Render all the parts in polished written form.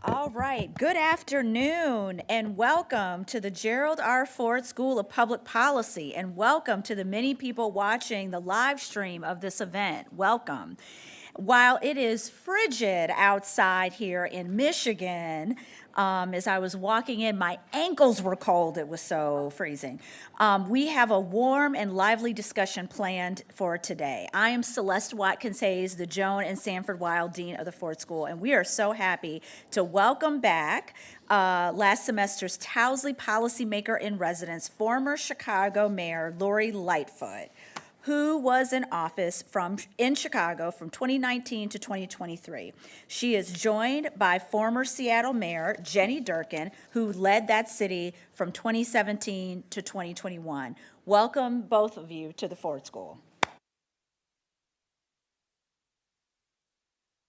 All right, good afternoon and welcome to the Gerald R. Ford School of Public Policy, and welcome to the many people watching the live stream of this event. Welcome. While it is frigid outside here in Michigan, as I was walking in, my ankles were cold. It was so freezing. We have a warm and lively discussion planned for today. I am Celeste Watkins Hayes, the Joan and Sanford Weill Dean of the Ford School, and we are so happy to welcome back last semester's Towsley Policymaker in Residence, former Chicago Mayor Lori Lightfoot, who was in office in Chicago from 2019 to 2023. She is joined by former Seattle Mayor Jenny Durkan, who led that city from 2017 to 2021. Welcome, both of you, to the Ford School.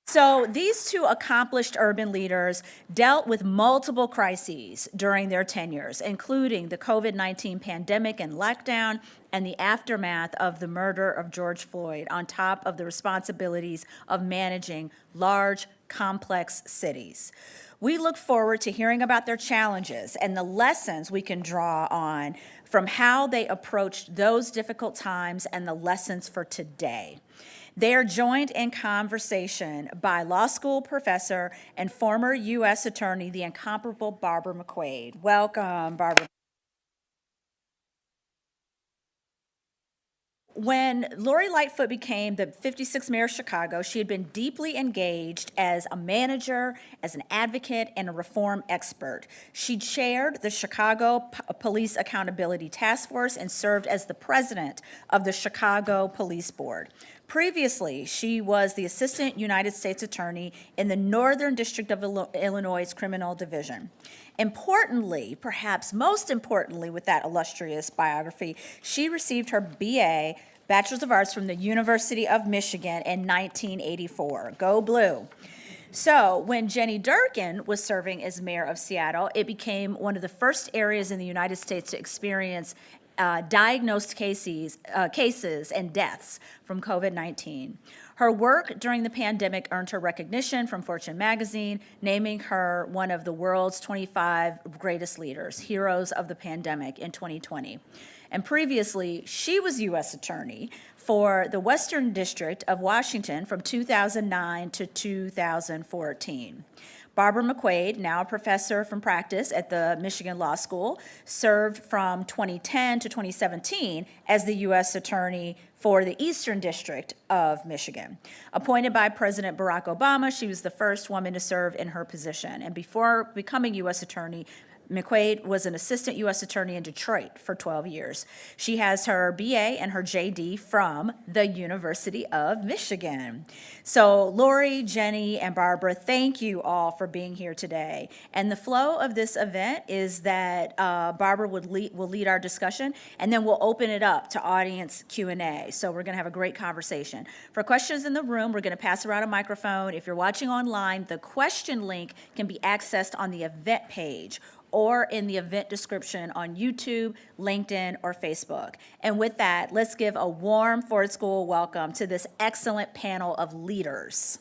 So these two accomplished urban leaders dealt with multiple crises during their tenures, including the COVID-19 pandemic and lockdown and the aftermath of the murder of George Floyd, on top of the responsibilities of managing large, complex cities. We look forward to hearing about their challenges and the lessons we can draw on from how they approached those difficult times and the lessons for today. They are joined in conversation by law school professor and former U.S. Attorney, the incomparable Barbara McQuade. Welcome, Barbara. When Lori Lightfoot became the 56th mayor of Chicago, she had been deeply engaged as a manager, as an advocate, and a reform expert. She chaired the Chicago Police Accountability Task Force and served as the president of the Chicago Police Board. Previously, she was the Assistant United States Attorney in the Northern District of Illinois' Criminal Division. Importantly, perhaps most importantly with that illustrious biography, she received her BA, Bachelor's of Arts, from the University of Michigan in 1984. Go Blue. So when Jenny Durkan was serving as mayor of Seattle, it became one of the first areas in the United States to experience diagnosed cases and deaths from COVID-19. Her work during the pandemic earned her recognition from Fortune magazine, naming her one of the world's 25 greatest leaders, heroes of the pandemic in 2020. And previously, she was U.S. Attorney for the Western District of Washington from 2009 to 2014. Barbara McQuade, now a professor from practice at the Michigan Law School, served from 2010 to 2017 as the U.S. Attorney for the Eastern District of Michigan. Appointed by President Barack Obama, she was the first woman to serve in her position. And before becoming U.S. Attorney, McQuade was an assistant U.S. attorney in Detroit for 12 years. She has her BA and her JD from the University of Michigan. So Lori, Jenny, and Barbara, thank you all for being here today. And the flow of this event is that Barbara will lead our discussion, and then we'll open it up to audience Q&A. So we're going to have a great conversation. For questions in the room, we're going to pass around a microphone. If you're watching online, the question link can be accessed on the event page or in the event description on YouTube, LinkedIn, or Facebook. And with that, let's give a warm Ford School welcome to this excellent panel of leaders.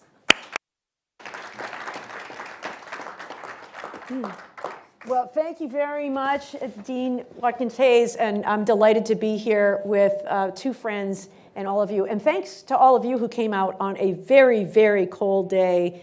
Well, thank you very much, Dean Watkins Hayes, and I'm delighted to be here with two friends and all of you. And thanks to all of you who came out on a very, very cold day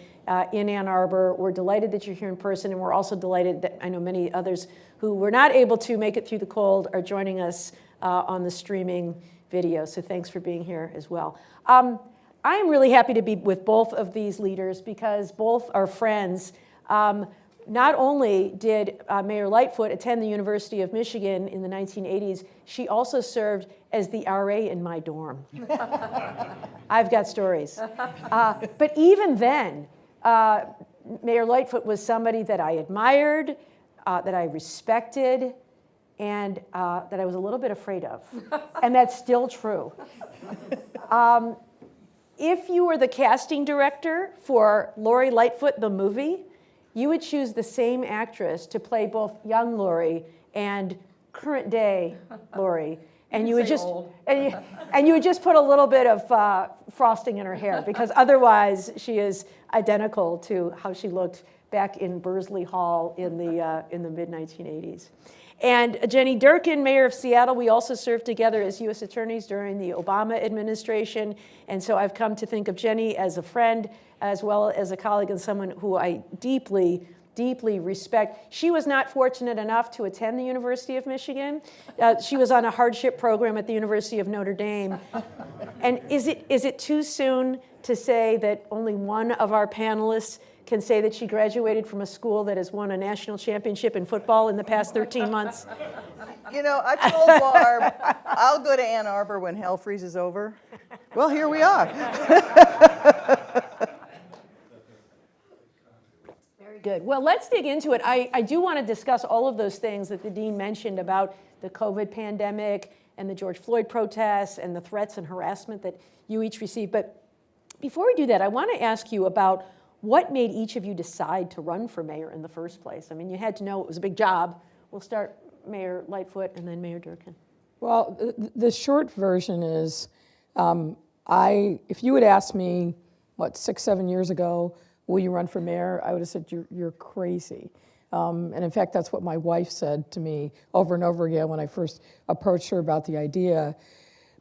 in Ann Arbor. We're delighted that you're here in person, and we're also delighted that I know many others who were not able to make it through the cold are joining us on the streaming video. So thanks for being here as well. I am really happy to be with both of these leaders because both are friends. Not only did Mayor Lightfoot attend the University of Michigan in the 1980s, she also served as the RA in my dorm. I've got stories. But even then, Mayor Lightfoot was somebody that I admired, that I respected, and that I was a little bit afraid of. And that's still true. If you were the casting director for Lori Lightfoot, the movie, you would choose the same actress to play both young Lori and current day Lori. And you would just and you would just put a little bit of frosting in her hair, because otherwise she is identical to how she looked back in Bursley Hall in the mid-1980s. And Jenny Durkan, mayor of Seattle, we also served together as U.S. attorneys during the Obama administration. And so I've come to think of Jenny as a friend, as well as a colleague and someone who I deeply, deeply respect. She was not fortunate enough to attend the University of Michigan. She was on a hardship program at the University of Notre Dame. And is it too soon to say that only one of our panelists can say that she graduated from a school that has won a national championship in football in the past 13 months? You know, I told Barb, I'll go to Ann Arbor when hell freezes over. Well, here we are. Very good. Well, let's dig into it. I do want to discuss all of those things that the dean mentioned about the COVID pandemic and the George Floyd protests and the threats and harassment that you each received. But before we do that, I want to ask you about what made each of you decide to run for mayor in the first place? I mean, you had to know it was a big job. We'll start Mayor Lightfoot and then Mayor Durkan. Well, the short version is, if you had asked me, 6, 7 years ago, will you run for mayor? I would have said, you're crazy. And in fact, that's what my wife said to me over and over again when I first approached her about the idea.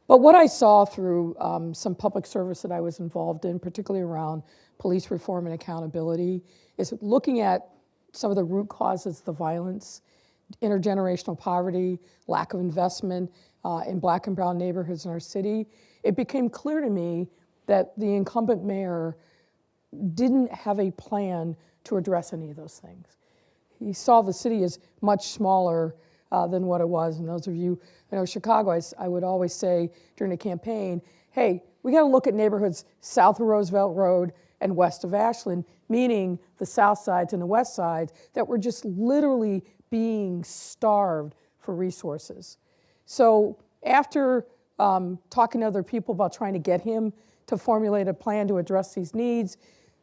But what I saw through some public service that I was involved in, particularly around police reform and accountability, is looking at some of the root causes of the violence, intergenerational poverty, lack of investment in black and brown neighborhoods in our city. It became clear to me that the incumbent mayor didn't have a plan to address any of those things. He saw the city as much smaller than what it was. And those of you who know Chicago, I would always say during the campaign, hey, we got to look at neighborhoods south of Roosevelt Road and west of Ashland, meaning the south sides and the west sides that were just literally being starved for resources. So after talking to other people about trying to get him to formulate a plan to address these needs,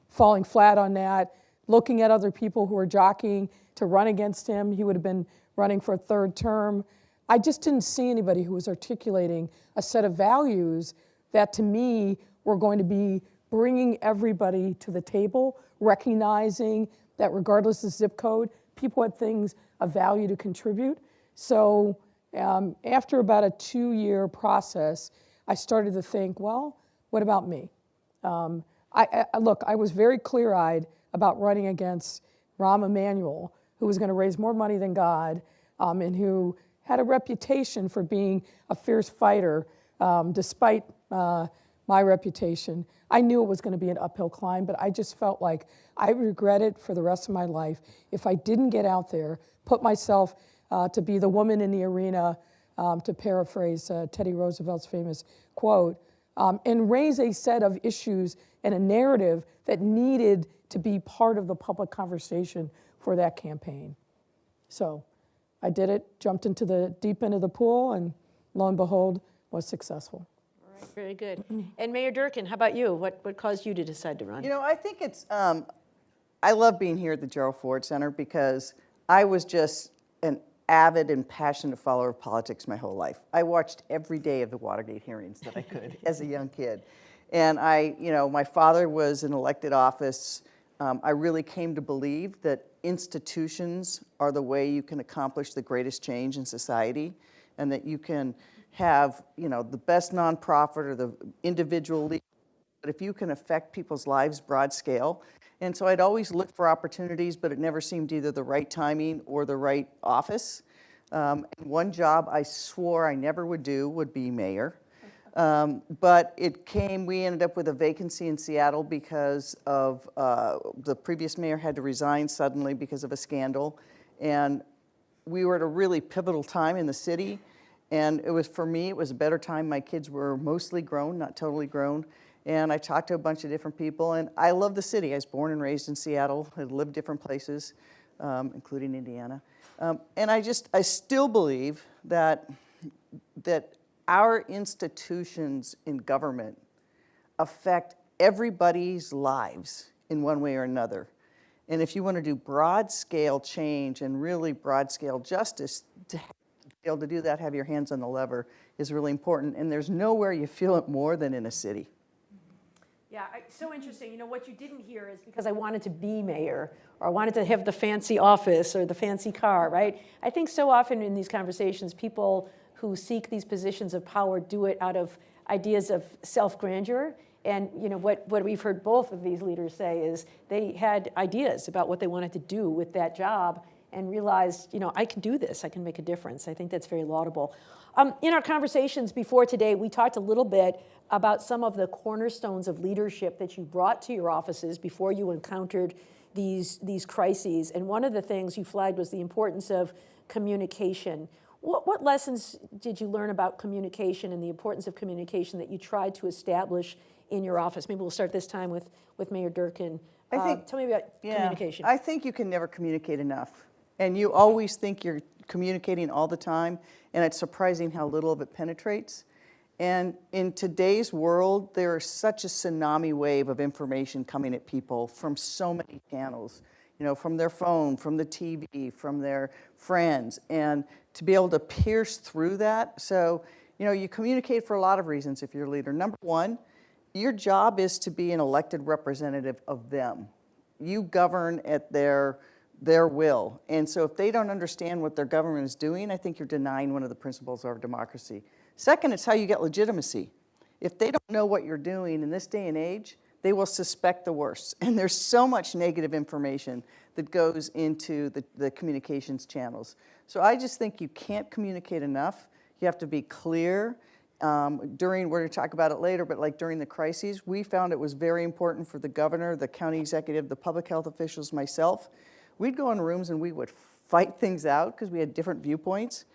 falling flat on that, looking at other people who were jockeying to run against him, he would have been running for a third term. I just didn't see anybody who was articulating a set of values that to me were going to be bringing everybody to the table, recognizing that regardless of zip code, people had things of value to contribute. So after about a 2-year process, I started to think, well, what about me? Look, I was very clear-eyed about running against Rahm Emanuel, who was going to raise more money than God, and who had a reputation for being a fierce fighter, despite my reputation. I knew it was going to be an uphill climb, but I just felt like I regret it for the rest of my life if I didn't get out there, put myself to be the woman in the arena, to paraphrase Teddy Roosevelt's famous quote, and raise a set of issues and a narrative that needed to be part of the public conversation for that campaign. So I did it, jumped into the deep end of the pool, and lo and behold, was successful. All right, very good. And Mayor Durkan, how about you? What caused you to decide to run? You know, I think it's, I love being here at the Gerald Ford Center because I was just an avid and passionate follower of politics my whole life. I watched every day of the Watergate hearings that I could as a young kid. And my father was in elected office. I really came to believe that institutions are the way you can accomplish the greatest change in society, and that you can have, the best nonprofit or the individual leader, but if you can affect people's lives broad scale. And so I'd always look for opportunities, but it never seemed either the right timing or the right office. And one job I swore I never would do would be mayor. But we ended up with a vacancy in Seattle because of the previous mayor had to resign suddenly because of a scandal. And we were at a really pivotal time in the city. And for me, it was a better time. My kids were mostly grown, not totally grown. And I talked to a bunch of different people. And I love the city. I was born and raised in Seattle. I lived different places, including Indiana. And I still believe that our institutions in government affect everybody's lives in one way or another. And if you want to do broad-scale change and really broad-scale justice, to be able to do that, have your hands on the lever, is really important. And there's nowhere you feel it more than in a city. Yeah, so interesting. You know, what you didn't hear is because I wanted to be mayor, or I wanted to have the fancy office or the fancy car, right? I think so often in these conversations, people who seek these positions of power do it out of ideas of self-grandeur. And you know, what we've heard both of these leaders say is they had ideas about what they wanted to do with that job and realized, you know, I can do this, I can make a difference. I think that's very laudable. In our conversations before today, we talked a little bit about some of the cornerstones of leadership that you brought to your offices before you encountered these crises. And one of the things you flagged was the importance of communication. What lessons did you learn about communication and the importance of communication that you tried to establish in your office? Maybe we'll start this time with Mayor Durkan. Tell me about communication. I think you can never communicate enough. And you always think you're communicating all the time, and it's surprising how little of it penetrates. And in today's world, there is such a tsunami wave of information coming at people from so many channels, you know, from their phone, from the TV, from their friends, and to be able to pierce through that. So, you know, you communicate for a lot of reasons if you're a leader. Number one, your job is to be an elected representative of them. You govern at their will. And so if they don't understand what their government is doing, I think you're denying one of the principles of our democracy. Second, it's how you get legitimacy. If they don't know what you're doing in this day and age, they will suspect the worst. And there's so much negative information that goes into the communications channels. So I just think you can't communicate enough. You have to be clear. We're going to talk about it later, but like during the crises, we found it was very important for the governor, the county executive, the public health officials, myself. We'd go in rooms and we would fight things out because we had different viewpoints.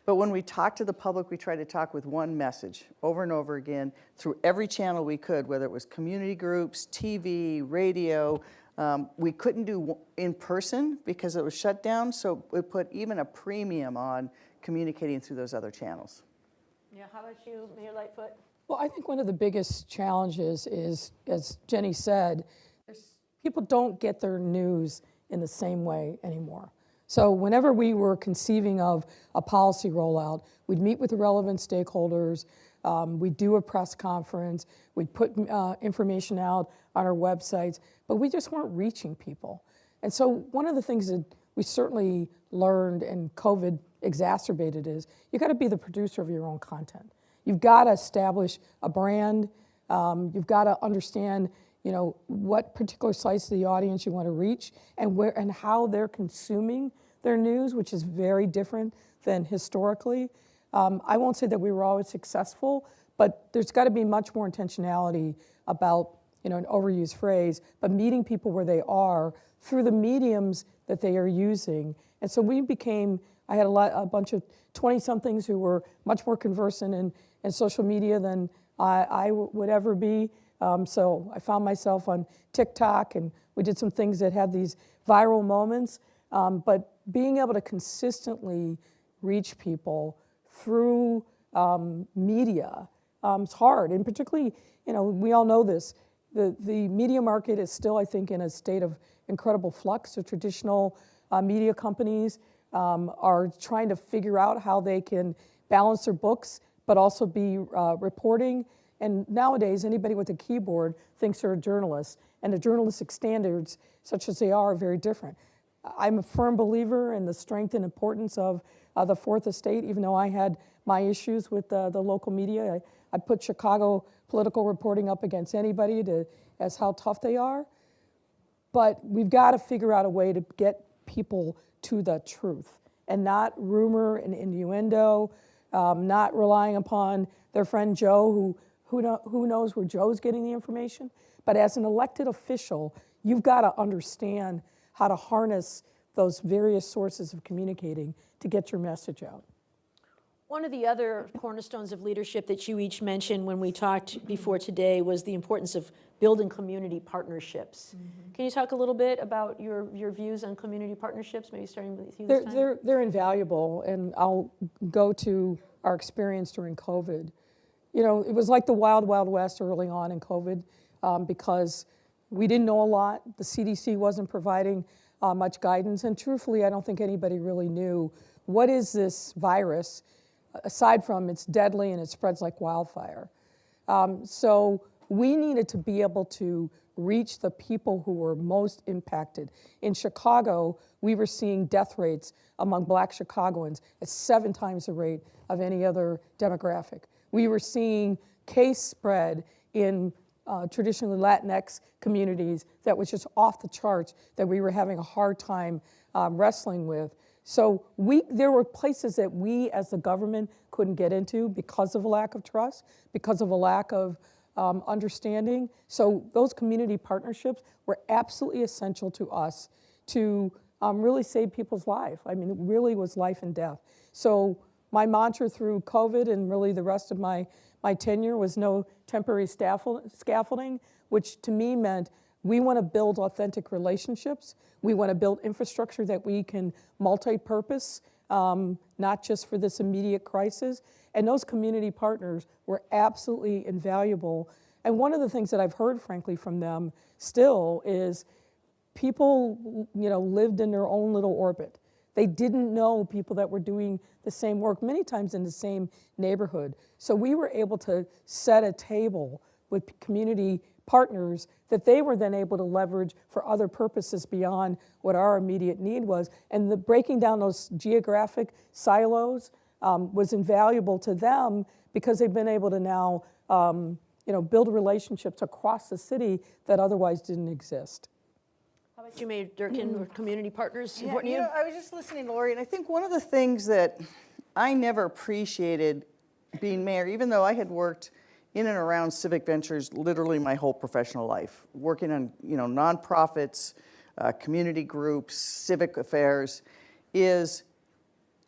But when we talked to the public, we tried to talk with one message over and over again through every channel we could, whether it was community groups, TV, radio. We couldn't do in person because it was shut down, so we put even a premium on communicating through those other channels. Yeah, how about you, Mayor Lightfoot? Well, I think one of the biggest challenges is, as Jenny said, people don't get their news in the same way anymore. So whenever we were conceiving of a policy rollout, we'd meet with the relevant stakeholders, we'd do a press conference, we'd put information out on our websites, but we just weren't reaching people. And so one of the things that we certainly learned, and COVID exacerbated, is you got to be the producer of your own content. You've got to establish a brand. You've got to understand, you know, what particular slice of the audience you want to reach, and where and how they're consuming their news, which is very different than historically. I won't say that we were always successful, but there's got to be much more intentionality about, you know, an overused phrase, but meeting people where they are through the mediums that they are using. And so we became, I had a bunch of 20-somethings who were much more conversant in social media than I would ever be. So I found myself on TikTok, and we did some things that had these viral moments. But being able to consistently reach people through media is hard. And particularly, you know, we all know this, the media market is still, I think, in a state of incredible flux. The traditional media companies are trying to figure out how they can balance their books, but also be reporting. And nowadays, anybody with a keyboard thinks they're a journalist, and the journalistic standards, such as they are very different. I'm a firm believer in the strength and importance of the Fourth Estate, even though I had my issues with the local media. I put Chicago political reporting up against anybody as how tough they are. But we've got to figure out a way to get people to the truth, and not rumor and innuendo, not relying upon their friend Joe, who knows where Joe's getting the information. But as an elected official, you've got to understand how to harness those various sources of communicating to get your message out. One of the other cornerstones of leadership that you each mentioned when we talked before today was the importance of building community partnerships. Mm-hmm. Can you talk a little bit about your views on community partnerships, maybe starting with you this time? They're invaluable, and I'll go to our experience during COVID. You know, it was like the wild, wild west early on in COVID because we didn't know a lot. The CDC wasn't providing much guidance, and truthfully, I don't think anybody really knew what is this virus, aside from it's deadly and it spreads like wildfire. So we needed to be able to reach the people who were most impacted. In Chicago, we were seeing death rates among Black Chicagoans at 7 times the rate of any other demographic. We were seeing case spread in traditionally Latinx communities that was just off the charts, that we were having a hard time wrestling with. So there were places that we as the government couldn't get into because of a lack of trust, because of a lack of understanding. So those community partnerships were absolutely essential to us to really save people's life. I mean, it really was life and death. So my mantra through COVID and really the rest of my tenure was no temporary scaffolding, which to me meant we want to build authentic relationships. We want to build infrastructure that we can multi-purpose, not just for this immediate crisis. And those community partners were absolutely invaluable. And one of the things that I've heard, frankly, from them still is people, lived in their own little orbit. They didn't know people that were doing the same work, many times in the same neighborhood. So we were able to set a table with community partners that they were then able to leverage for other purposes beyond what our immediate need was. And the breaking down those geographic silos was invaluable to them because they've been able to now build relationships across the city that otherwise didn't exist. How about you, Mayor Durkan, or community partners? Yeah, I was just listening to Lori, and I think one of the things that I never appreciated being mayor, even though I had worked in and around civic ventures literally my whole professional life, working on nonprofits, community groups, civic affairs, is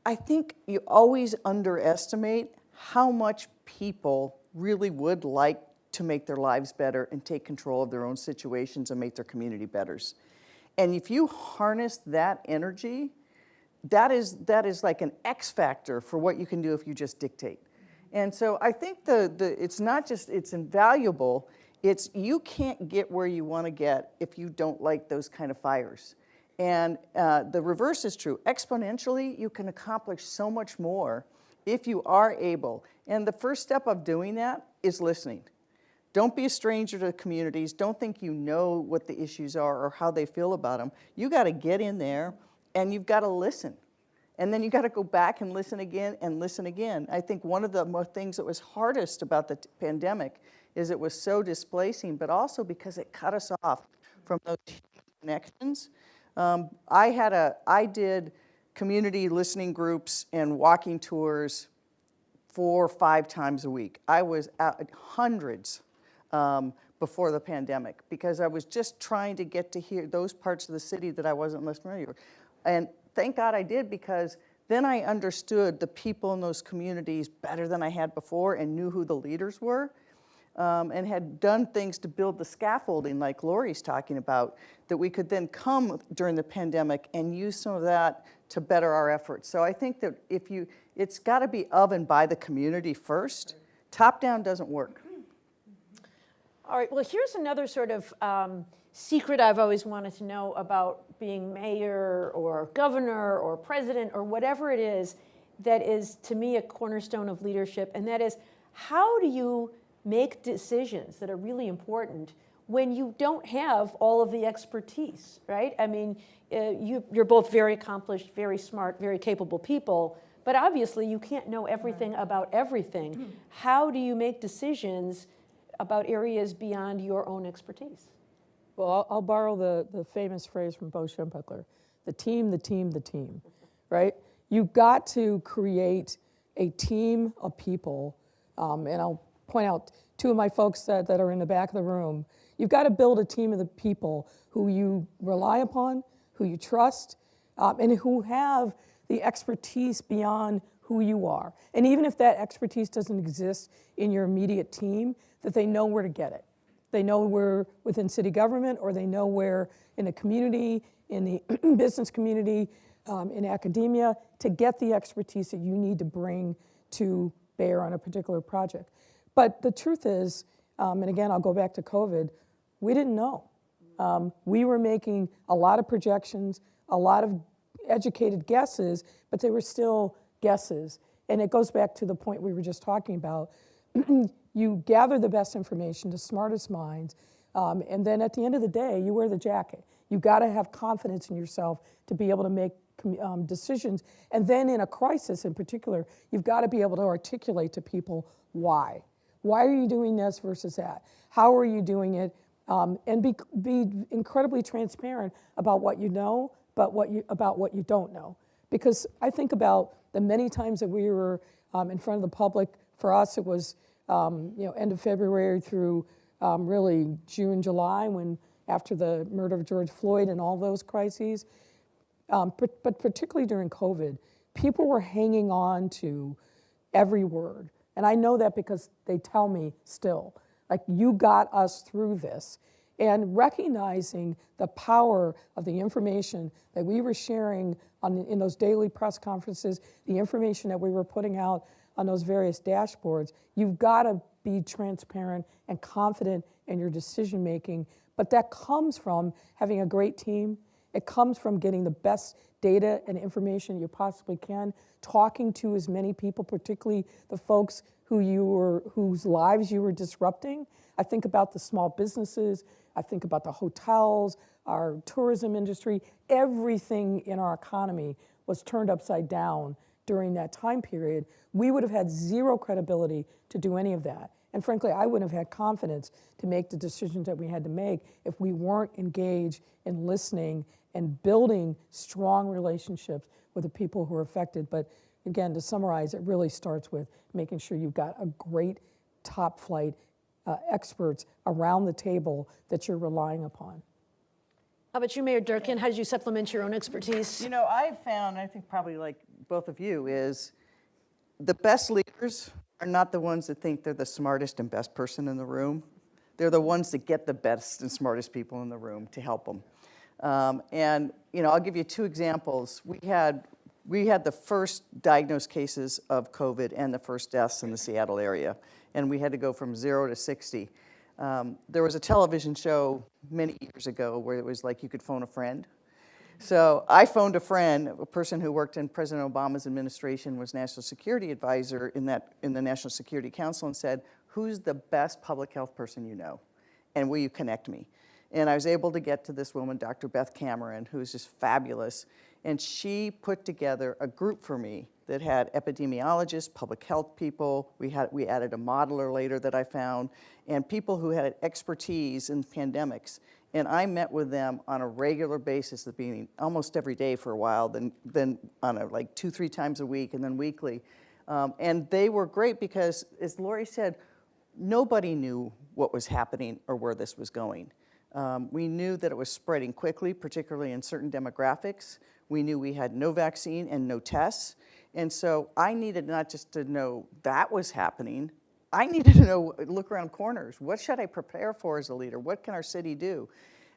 I think you always underestimate how much people really would like to make their lives better and take control of their own situations and make their community better. And if you harness that energy, that is like an X factor for what you can do if you just dictate. And so I think it's not just, it's invaluable, it's you can't get where you want to get if you don't like those kind of fires. And the reverse is true. Exponentially, you can accomplish so much more if you are able. And the first step of doing that is listening. Don't be a stranger to communities. Don't think you know what the issues are or how they feel about them. You got to get in there and you've got to listen. And then you got to go back and listen again and listen again. I think one of the things that was hardest about the pandemic is it was so displacing, but also because it cut us off from those connections. I did community listening groups and walking tours 4 or 5 times a week. I was at hundreds before the pandemic because I was just trying to get to hear those parts of the city that I wasn't less familiar with. And thank God I did, because then I understood the people in those communities better than I had before and knew who the leaders were, and had done things to build the scaffolding like Lori's talking about, that we could then come during the pandemic and use some of that to better our efforts. So I think that it's got to be of and by the community first. Top down doesn't work. All right, well, here's another sort of secret I've always wanted to know about being mayor or governor or president or whatever it is that is, to me, a cornerstone of leadership, and that is, how do you make decisions that are really important when you don't have all of the expertise, right? I mean, you're both very accomplished, very smart, very capable people, but obviously you can't know everything about everything. How do you make decisions about areas beyond your own expertise? Well, I'll borrow the famous phrase from Bo Schembechler, the team, the team, the team, right? You've got to create a team of people, and I'll point out 2 of my folks that are in the back of the room. You've got to build a team of the people who you rely upon, who you trust, and who have the expertise beyond who you are. And even if that expertise doesn't exist in your immediate team, that they know where to get it. They know where within city government, or they know where in the community, in the business community, in academia, to get the expertise that you need to bring to bear on a particular project. But the truth is, and again, I'll go back to COVID, we didn't know. We were making a lot of projections, a lot of educated guesses, but they were still guesses. And it goes back to the point we were just talking about. you gather the best information, the smartest minds, and then at the end of the day, you wear the jacket. You've got to have confidence in yourself to be able to make decisions. And then in a crisis in particular, you've got to be able to articulate to people why. Why are you doing this versus that? How are you doing it? And be incredibly transparent about what you know, but about what you don't know. Because I think about the many times that we were in front of the public. For us, it was end of February through really June, July, when after the murder of George Floyd and all those crises. But particularly during COVID, people were hanging on to every word. And I know that because they tell me still, like, you got us through this. And recognizing the power of the information that we were sharing in those daily press conferences, the information that we were putting out on those various dashboards, you've got to be transparent and confident in your decision making. But that comes from having a great team. It comes from getting the best data and information you possibly can, talking to as many people, particularly the folks whose lives you were disrupting. I think about the small businesses, I think about the hotels, our tourism industry. Everything in our economy was turned upside down during that time period. We would have had zero credibility to do any of that. And frankly, I wouldn't have had confidence to make the decisions that we had to make if we weren't engaged in listening and building strong relationships with the people who are affected. But again, to summarize, it really starts with making sure you've got a great top flight experts around the table that you're relying upon. How about you, Mayor Durkan? How did you supplement your own expertise? You know, I've found, I think probably like both of you, is the best leaders are not the ones that think they're the smartest and best person in the room. They're the ones that get the best and smartest people in the room to help them. And you know, I'll give you two examples. We had the first diagnosed cases of COVID and the first deaths in the Seattle area, and we had to go from 0 to 60. There was a television show many years ago where it was like you could phone a friend. So I phoned a friend, a person who worked in President Obama's administration, was national security advisor in the National Security Council, and said, "Who's the best public health person you know? And will you connect me?" And I was able to get to this woman, Dr. Beth Cameron, who's just fabulous. And she put together a group for me that had epidemiologists, public health people. We added a modeler later that I found, and people who had expertise in pandemics. And I met with them on a regular basis, at the beginning, almost every day for a while, then on like 2-3 times a week, and then weekly. And they were great because, as Lori said, nobody knew what was happening or where this was going. We knew that it was spreading quickly, particularly in certain demographics. We knew we had no vaccine and no tests. And so I needed not just to know that was happening, I needed to know, look around corners. What should I prepare for as a leader? What can our city do?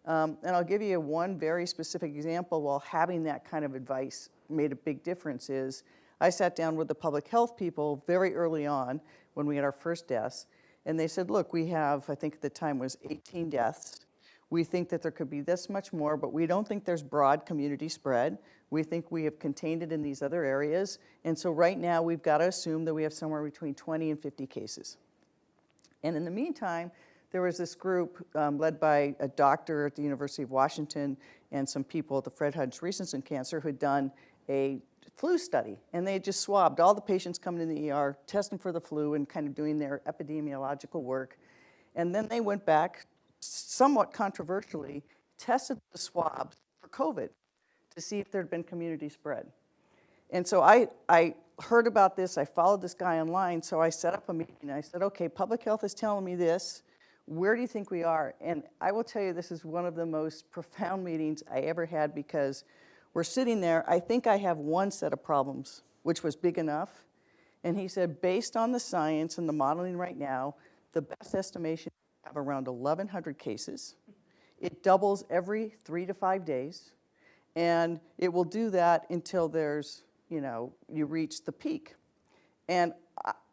And I'll give you one very specific example while having that kind of advice made a big difference is, I sat down with the public health people very early on when we had our first deaths, and they said, look, we have, I think at the time was 18 deaths. We think that there could be this much more, but we don't think there's broad community spread. We think we have contained it in these other areas. And so right now we've got to assume that we have somewhere between 20 and 50 cases. And in the meantime, there was this group led by a doctor at the University of Washington and some people at the Fred Hutch Research and Cancer who had done a flu study. And they had just swabbed all the patients coming in the ER, testing for the flu and kind of doing their epidemiological work. And then they went back, somewhat controversially, tested the swabs for COVID to see if there had been community spread. And so I heard about this, I followed this guy online, so I set up a meeting. I said, okay, public health is telling me this. Where do you think we are? And I will tell you, this is one of the most profound meetings I ever had because we're sitting there. I think I have one set of problems, which was big enough. And he said, based on the science and the modeling right now, the best estimation is have around 1,100 cases. It doubles every 3 to 5 days. And it will do that until there's, you reach the peak. And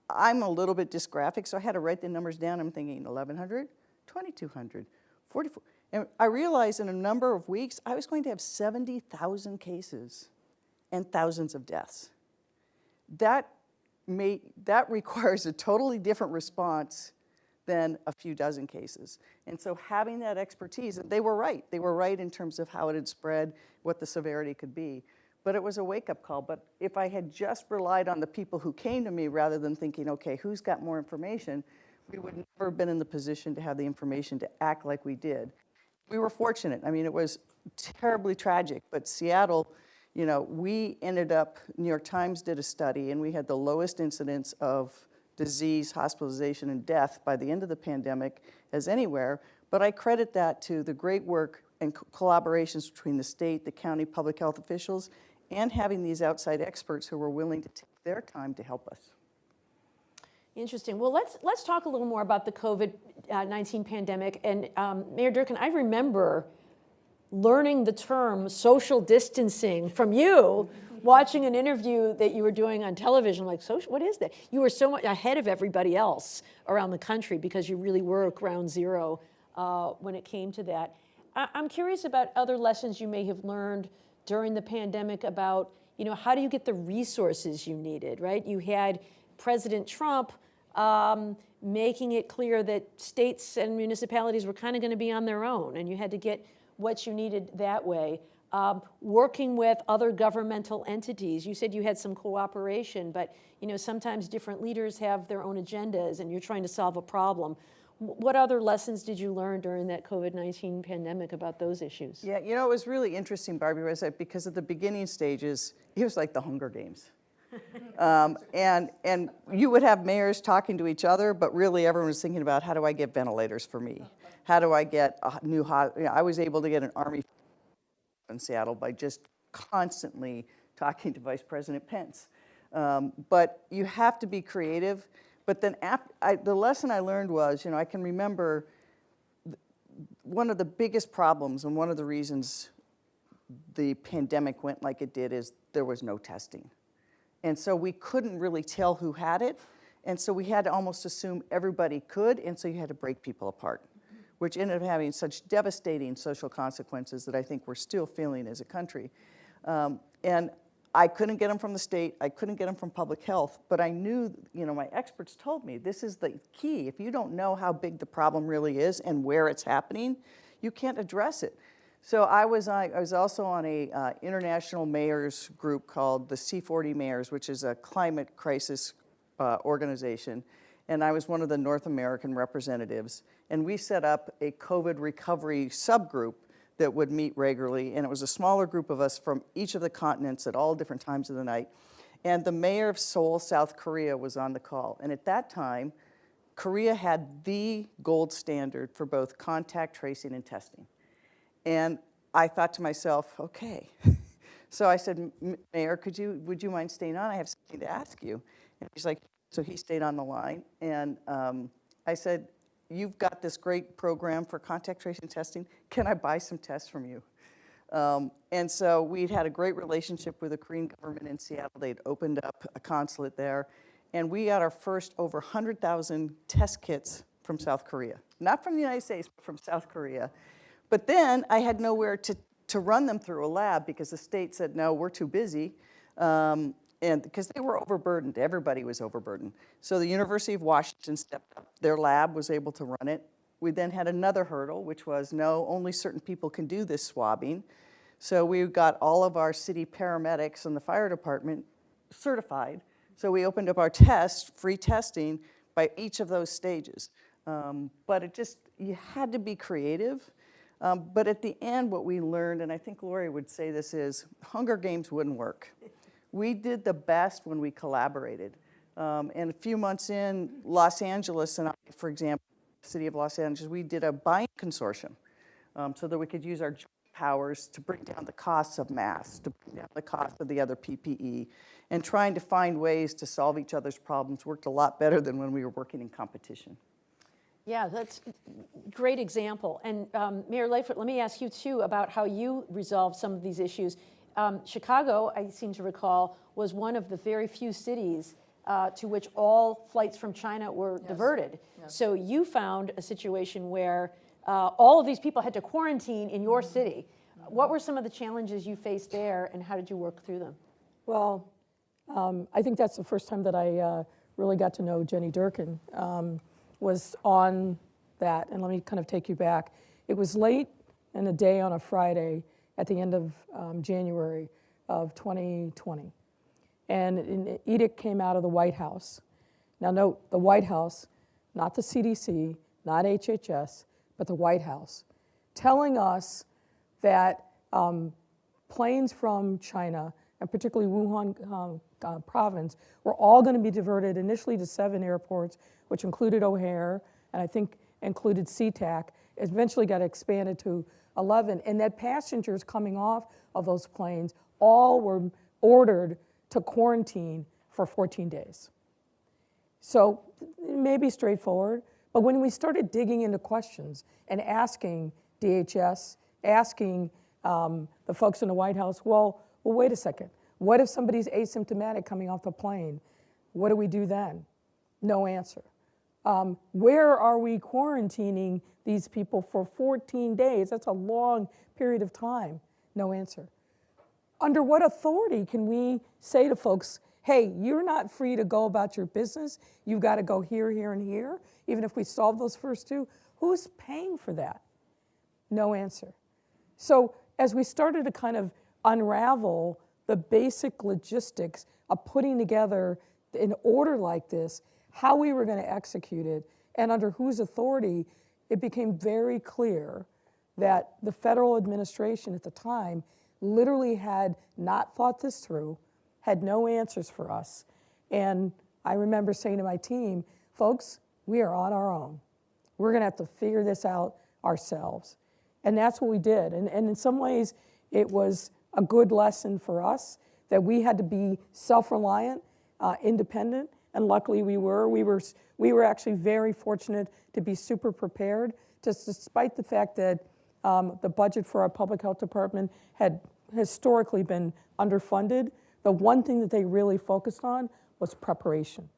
I'm a little bit dysgraphic, so I had to write the numbers down. I'm thinking 1,100, 2,200, 44. And I realized in a number of weeks, I was going to have 70,000 cases and thousands of deaths. That that requires a totally different response than a few dozen cases. And so having that expertise, and they were right. They were right in terms of how it had spread, what the severity could be. But it was a wake-up call. But if I had just relied on the people who came to me rather than thinking, okay, who's got more information, we would never have been in the position to have the information to act like we did. We were fortunate. I mean, it was terribly tragic, but Seattle, you know, we ended up, New York Times did a study, and we had the lowest incidence of disease, hospitalization, and death by the end of the pandemic as anywhere. But I credit that to the great work and collaborations between the state, the county public health officials, and having these outside experts who were willing to take their time to help us. Interesting. Well, let's talk a little more about the COVID-19 pandemic. And Mayor Durkan, I remember learning the term social distancing from you, watching an interview that you were doing on television, like, what is that? You were so much ahead of everybody else around the country because you really were ground zero when it came to that. I'm curious about other lessons you may have learned during the pandemic about, you know, how do you get the resources you needed, right? You had President Trump making it clear that states and municipalities were kind of going to be on their own, and you had to get what you needed that way. Working with other governmental entities, you said you had some cooperation, but you know sometimes different leaders have their own agendas, and you're trying to solve a problem. What other lessons did you learn during that COVID-19 pandemic about those issues? Yeah, you know, it was really interesting, Barbie, was that because at the beginning stages, it was like the Hunger Games. And you would have mayors talking to each other, but really everyone was thinking about, how do I get ventilators for me? How do I get a new I was able to get an Army in Seattle by just constantly talking to Vice President Pence. But you have to be creative. But then the lesson I learned was, you know, I can remember one of the biggest problems and one of the reasons the pandemic went like it did is there was no testing. And so we couldn't really tell who had it. And so we had to almost assume everybody could, and so you had to break people apart, which ended up having such devastating social consequences that I think we're still feeling as a country. And I couldn't get them from the state, I couldn't get them from public health, but I knew, you know, my experts told me this is the key. If you don't know how big the problem really is and where it's happening, you can't address it. So I was also on a international mayors group called the C40 Mayors, which is a climate crisis organization, and I was one of the North American representatives. And we set up a COVID recovery subgroup that would meet regularly, and it was a smaller group of us from each of the continents at all different times of the night. And the mayor of Seoul, South Korea, was on the call. And at that time, Korea had the gold standard for both contact tracing and testing. And I thought to myself, okay. So I said, Mayor, would you mind staying on? I have something to ask you. And he's like, so he stayed on the line. And I said, you've got this great program for contact tracing testing. Can I buy some tests from you? And so we'd had a great relationship with the Korean government in Seattle. They'd opened up a consulate there. And we got our first over 100,000 test kits from South Korea. Not from the United States, but from South Korea. But then I had nowhere to run them through a lab because the state said, no, we're too busy. And because they were overburdened, everybody was overburdened. So the University of Washington stepped up. Their lab was able to run it. We then had another hurdle, which was, no, only certain people can do this swabbing. So we got all of our city paramedics and the fire department certified. So we opened up our free testing by each of those stages. But you had to be creative. But at the end, what we learned, and I think Lori would say this is, Hunger Games wouldn't work. We did the best when we collaborated. And a few months in, Los Angeles and I, for example, the city of Los Angeles, we did a buying consortium so that we could use our joint powers to bring down the costs of masks, to bring down the cost of the other PPE, and trying to find ways to solve each other's problems worked a lot better than when we were working in competition. Yeah, that's a great example. And Mayor Lightfoot, let me ask you too about how you resolved some of these issues. Chicago, I seem to recall, was one of the very few cities to which all flights from China were diverted. Yes. So you found a situation where all of these people had to quarantine in your city. What were some of the challenges you faced there, and how did you work through them? Well, I think that's the first time that I really got to know Jenny Durkan, was on that. And let me kind of take you back. It was late in the day on a Friday at the end of January of 2020. And an edict came out of the White House. Now note, the White House, not the CDC, not HHS, but the White House, telling us that planes from China, and particularly Wuhan province, were all going to be diverted initially to 7 airports, which included O'Hare, and I think included SeaTac. It eventually got expanded to 11, and that passengers coming off of those planes all were ordered to quarantine for 14 days. So it may be straightforward, but when we started digging into questions and asking DHS, asking the folks in the White House, well, wait a second. What if somebody's asymptomatic coming off the plane? What do we do then? No answer. Where are we quarantining these people for 14 days? That's a long period of time. No answer. Under what authority can we say to folks, hey, you're not free to go about your business. You've got to go here, here, and here. Even if we solve those first two, who's paying for that? No answer. So as we started to kind of unravel the basic logistics of putting together an order like this, how we were going to execute it, and under whose authority, it became very clear that the federal administration at the time literally had not thought this through, had no answers for us. And I remember saying to my team, folks, we are on our own. We're going to have to figure this out ourselves. And that's what we did. And in some ways, it was a good lesson for us that we had to be self-reliant, independent, and luckily we were. We were actually very fortunate to be super prepared, just despite the fact that the budget for our public health department had historically been underfunded. The one thing that they really focused on was preparation.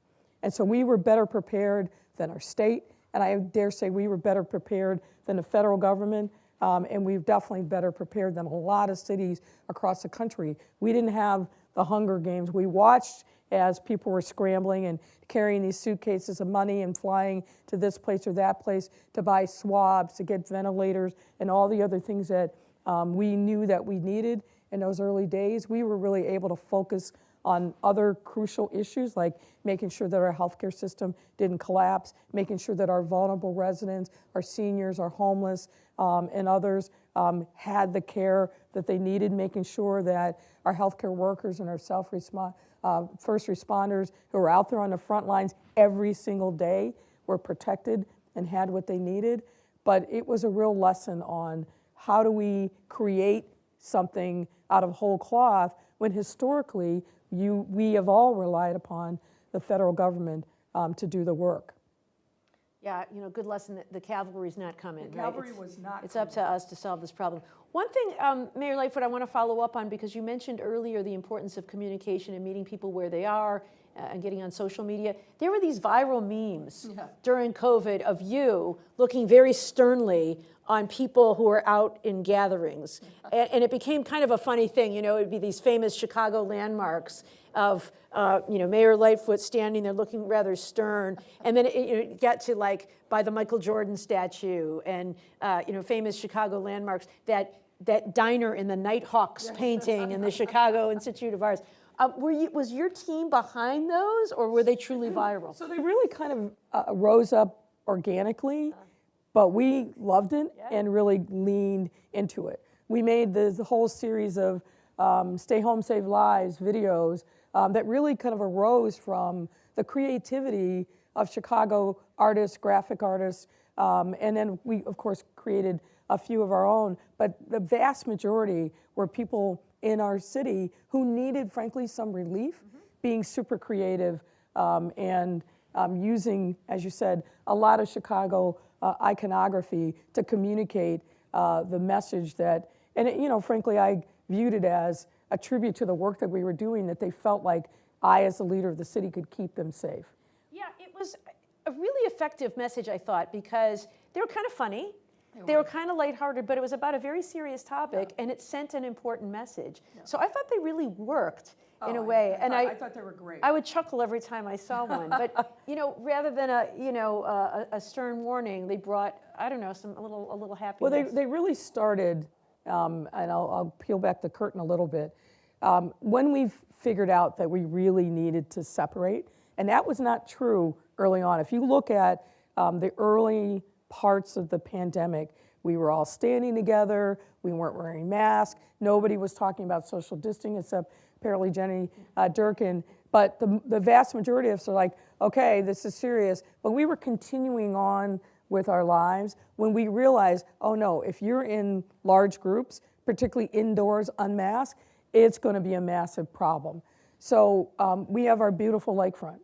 And so we were better prepared than our state, and I dare say we were better prepared than the federal government, and we're definitely better prepared than a lot of cities across the country. We didn't have the Hunger Games. We watched as people were scrambling and carrying these suitcases of money and flying to this place or that place to buy swabs, to get ventilators, and all the other things that we knew that we needed in those early days. We were really able to focus on other crucial issues like making sure that our healthcare system didn't collapse, making sure that our vulnerable residents, our seniors, our homeless, and others had the care that they needed, making sure that our healthcare workers and our first responders who are out there on the front lines every single day were protected and had what they needed. But it was a real lesson on how do we create something out of whole cloth when historically we have all relied upon the federal government to do the work. Yeah, good lesson that the cavalry's not coming. The cavalry was not It's up to us to solve this problem. One thing, Mayor Lightfoot, I want to follow up on, because you mentioned earlier the importance of communication and meeting people where they are and getting on social media. There were these viral memes during COVID of you looking very sternly on people who were out in gatherings. And it became kind of a funny thing. It would be these famous Chicago landmarks of Mayor Lightfoot standing there looking rather stern, and then it got to like by the Michael Jordan statue and famous Chicago landmarks, that diner in the Nighthawks painting in the Chicago Institute of Arts. Was your team behind those, or were they truly viral? So they really kind of rose up organically, but we loved it and really leaned into it. We made the whole series of Stay Home, Save Lives videos that really kind of arose from the creativity of Chicago artists, graphic artists, and then we, of course, created a few of our own, but the vast majority were people in our city who needed, frankly, some relief, being super creative and using, as you said, a lot of Chicago iconography to communicate the message that, and frankly, I viewed it as a tribute to the work that we were doing, that they felt like I, as the leader of the city, could keep them safe. Yeah, it was a really effective message, I thought, because they were kind of funny. They were kind of lighthearted, but it was about a very serious topic, and it sent an important message. So I thought they really worked. in a way. I thought they were great. I would chuckle every time I saw one. But, rather than a stern warning, they brought, I don't know, a little happiness. Well, they really started, and I'll peel back the curtain a little bit, when we figured out that we really needed to separate, and that was not true early on. If you look at the early parts of the pandemic, we were all standing together, we weren't wearing masks, nobody was talking about social distancing except apparently Jenny Durkan, but the vast majority of us are like, okay, this is serious, but we were continuing on with our lives when we realized, oh no, if you're in large groups, particularly indoors, unmasked, it's going to be a massive problem. So we have our beautiful lakefront.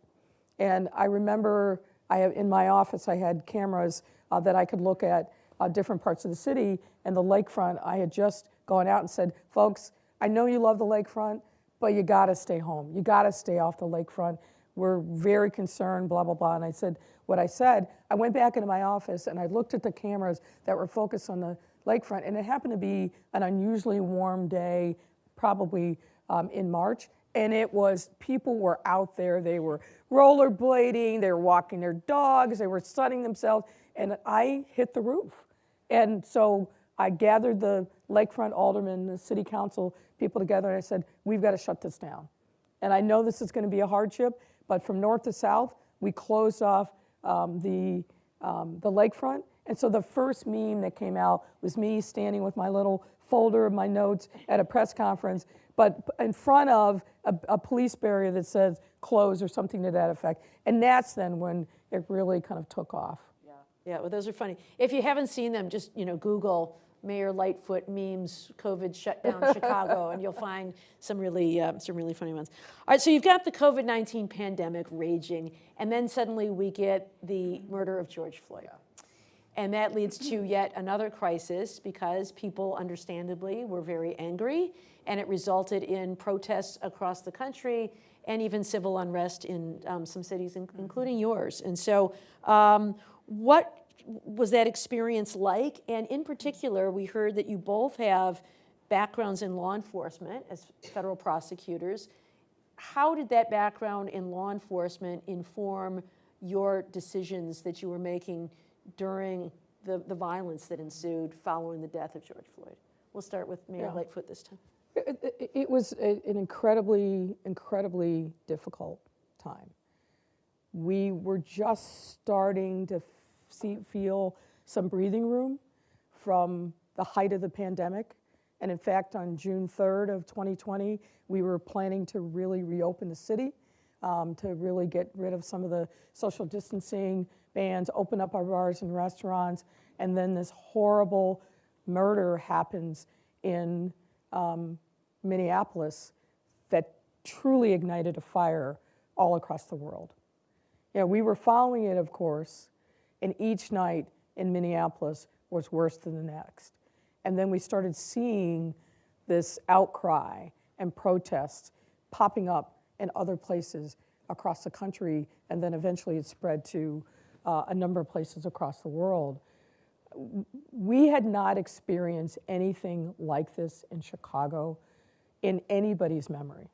And I remember in my office, I had cameras that I could look at different parts of the city, and the lakefront, I had just gone out and said, folks, I know you love the lakefront, but you gotta stay home. You gotta stay off the lakefront. We're very concerned, blah, blah, blah. And I said what I said. I went back into my office and I looked at the cameras that were focused on the lakefront, and it happened to be an unusually warm day, probably in March. And people were out there, they were rollerblading, they were walking their dogs, they were sunning themselves, and I hit the roof. And so I gathered the lakefront aldermen, the city council people together, and I said, we've got to shut this down. And I know this is going to be a hardship, but from north to south, we closed off the lakefront. And so the first meme that came out was me standing with my little folder of my notes at a press conference, but in front of a police barrier that says close or something to that effect. And that's then when it really kind of took off. Yeah, well, those are funny. If you haven't seen them, just Google Mayor Lightfoot memes, COVID shutdown Chicago, and you'll find some really funny ones. All right, so you've got the COVID-19 pandemic raging, and then suddenly we get the murder of George Floyd. And that leads to yet another crisis because people, understandably, were very angry, and it resulted in protests across the country and even civil unrest in some cities, including yours. And so what was that experience like? And in particular, we heard that you both have backgrounds in law enforcement as federal prosecutors. How did that background in law enforcement inform your decisions that you were making during the violence that ensued following the death of George Floyd? We'll start with Mayor Lightfoot this time. It was an incredibly, incredibly difficult time. We were just starting to feel some breathing room from the height of the pandemic. And in fact, on June 3rd of 2020, we were planning to really reopen the city, to really get rid of some of the social distancing bans, open up our bars and restaurants. And then this horrible murder happens in Minneapolis that truly ignited a fire all across the world. We were following it, of course, and each night in Minneapolis was worse than the next. And then we started seeing this outcry and protests popping up in other places across the country, and then eventually it spread to a number of places across the world. We had not experienced anything like this in Chicago in anybody's memory.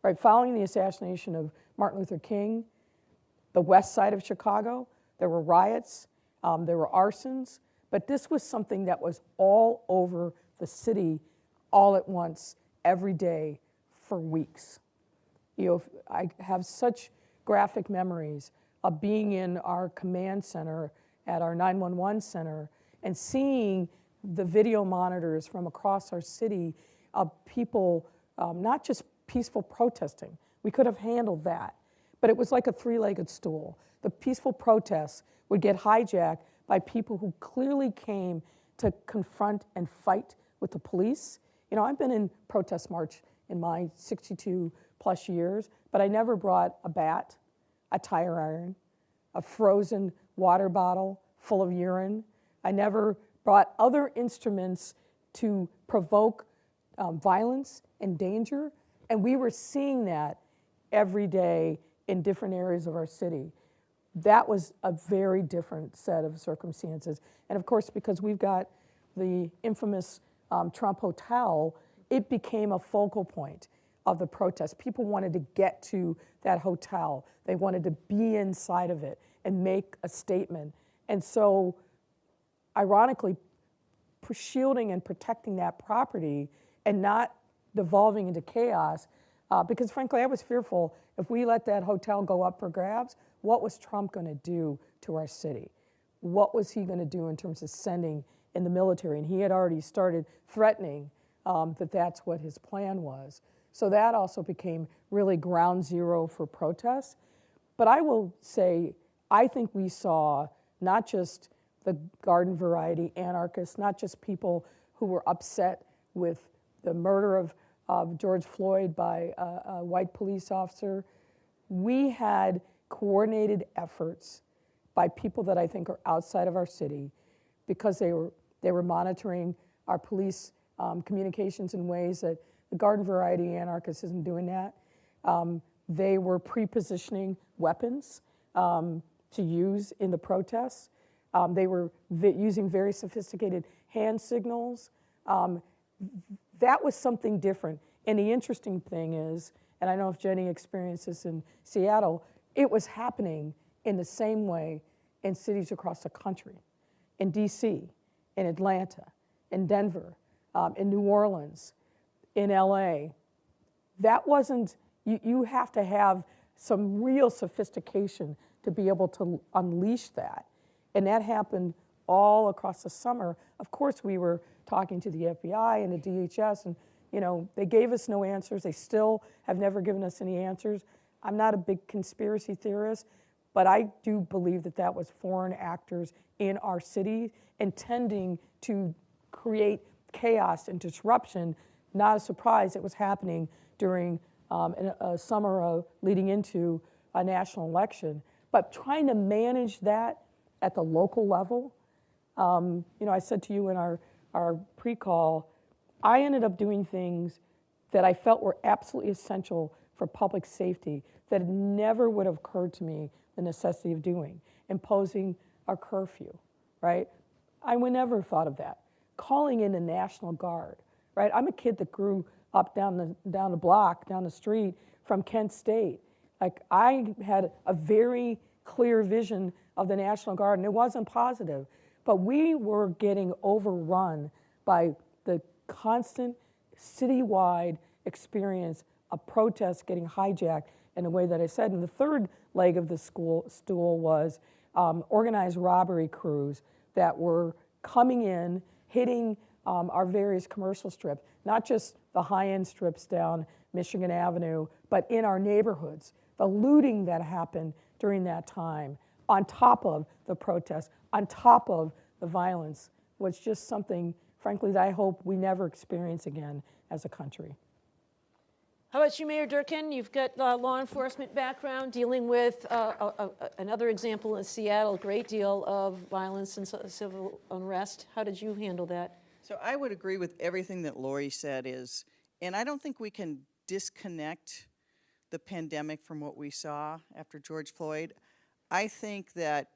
Right, following the assassination of Martin Luther King, the west side of Chicago, there were riots, there were arsons, but this was something that was all over the city all at once, every day, for weeks. I have such graphic memories of being in our command center at our 911 center and seeing the video monitors from across our city of people, not just peaceful protesting. We could have handled that, but it was like a three-legged stool. The peaceful protests would get hijacked by people who clearly came to confront and fight with the police. I've been in protest march in my 62 plus years, but I never brought a bat, a tire iron, a frozen water bottle full of urine. I never brought other instruments to provoke violence and danger. And we were seeing that every day in different areas of our city. That was a very different set of circumstances. And of course, because we've got the infamous Trump Hotel, it became a focal point. of the protest. People wanted to get to that hotel. They wanted to be inside of it and make a statement. And so, ironically, shielding and protecting that property and not devolving into chaos, because frankly, I was fearful if we let that hotel go up for grabs, what was Trump going to do to our city? What was he going to do in terms of sending in the military? And he had already started threatening that that's what his plan was. So that also became really ground zero for protests. But I will say, I think we saw not just the garden variety anarchists, not just people who were upset with the murder of George Floyd by a white police officer. We had coordinated efforts by people that I think are outside of our city because they were monitoring our police communications in ways that the garden variety anarchist isn't doing that. They were pre-positioning weapons to use in the protests. They were using very sophisticated hand signals. That was something different. And the interesting thing is, and I don't know if Jenny experienced this in Seattle, it was happening in the same way in cities across the country, in DC, in Atlanta, in Denver, in New Orleans, in LA. That wasn't, you have to have some real sophistication to be able to unleash that. And that happened all across the summer. Of course, we were talking to the FBI and the DHS, and they gave us no answers. They still have never given us any answers. I'm not a big conspiracy theorist, but I do believe that that was foreign actors in our city intending to create chaos and disruption. Not a surprise it was happening during a summer leading into a national election. But trying to manage that at the local level, I said to you in our pre-call, I ended up doing things that I felt were absolutely essential for public safety that never would have occurred to me the necessity of doing. Imposing a curfew, right? I would never have thought of that. Calling in the National Guard, right? I'm a kid that grew up down the block, down the street from Kent State. Like, I had a very clear vision of the National Guard, and it wasn't positive. But we were getting overrun by the constant citywide experience of protests getting hijacked in a way that I said. And the third leg of the stool was organized robbery crews that were coming in, hitting our various commercial strips, not just the high-end strips down Michigan Avenue, but in our neighborhoods. The looting that happened during that time, on top of the protests, on top of the violence, was just something, frankly, that I hope we never experience again as a country. How about you, Mayor Durkan? You've got law enforcement background, dealing with another example in Seattle, a great deal of violence and civil unrest. How did you handle that? So I would agree with everything that Lori said and I don't think we can disconnect the pandemic from what we saw after George Floyd. I think that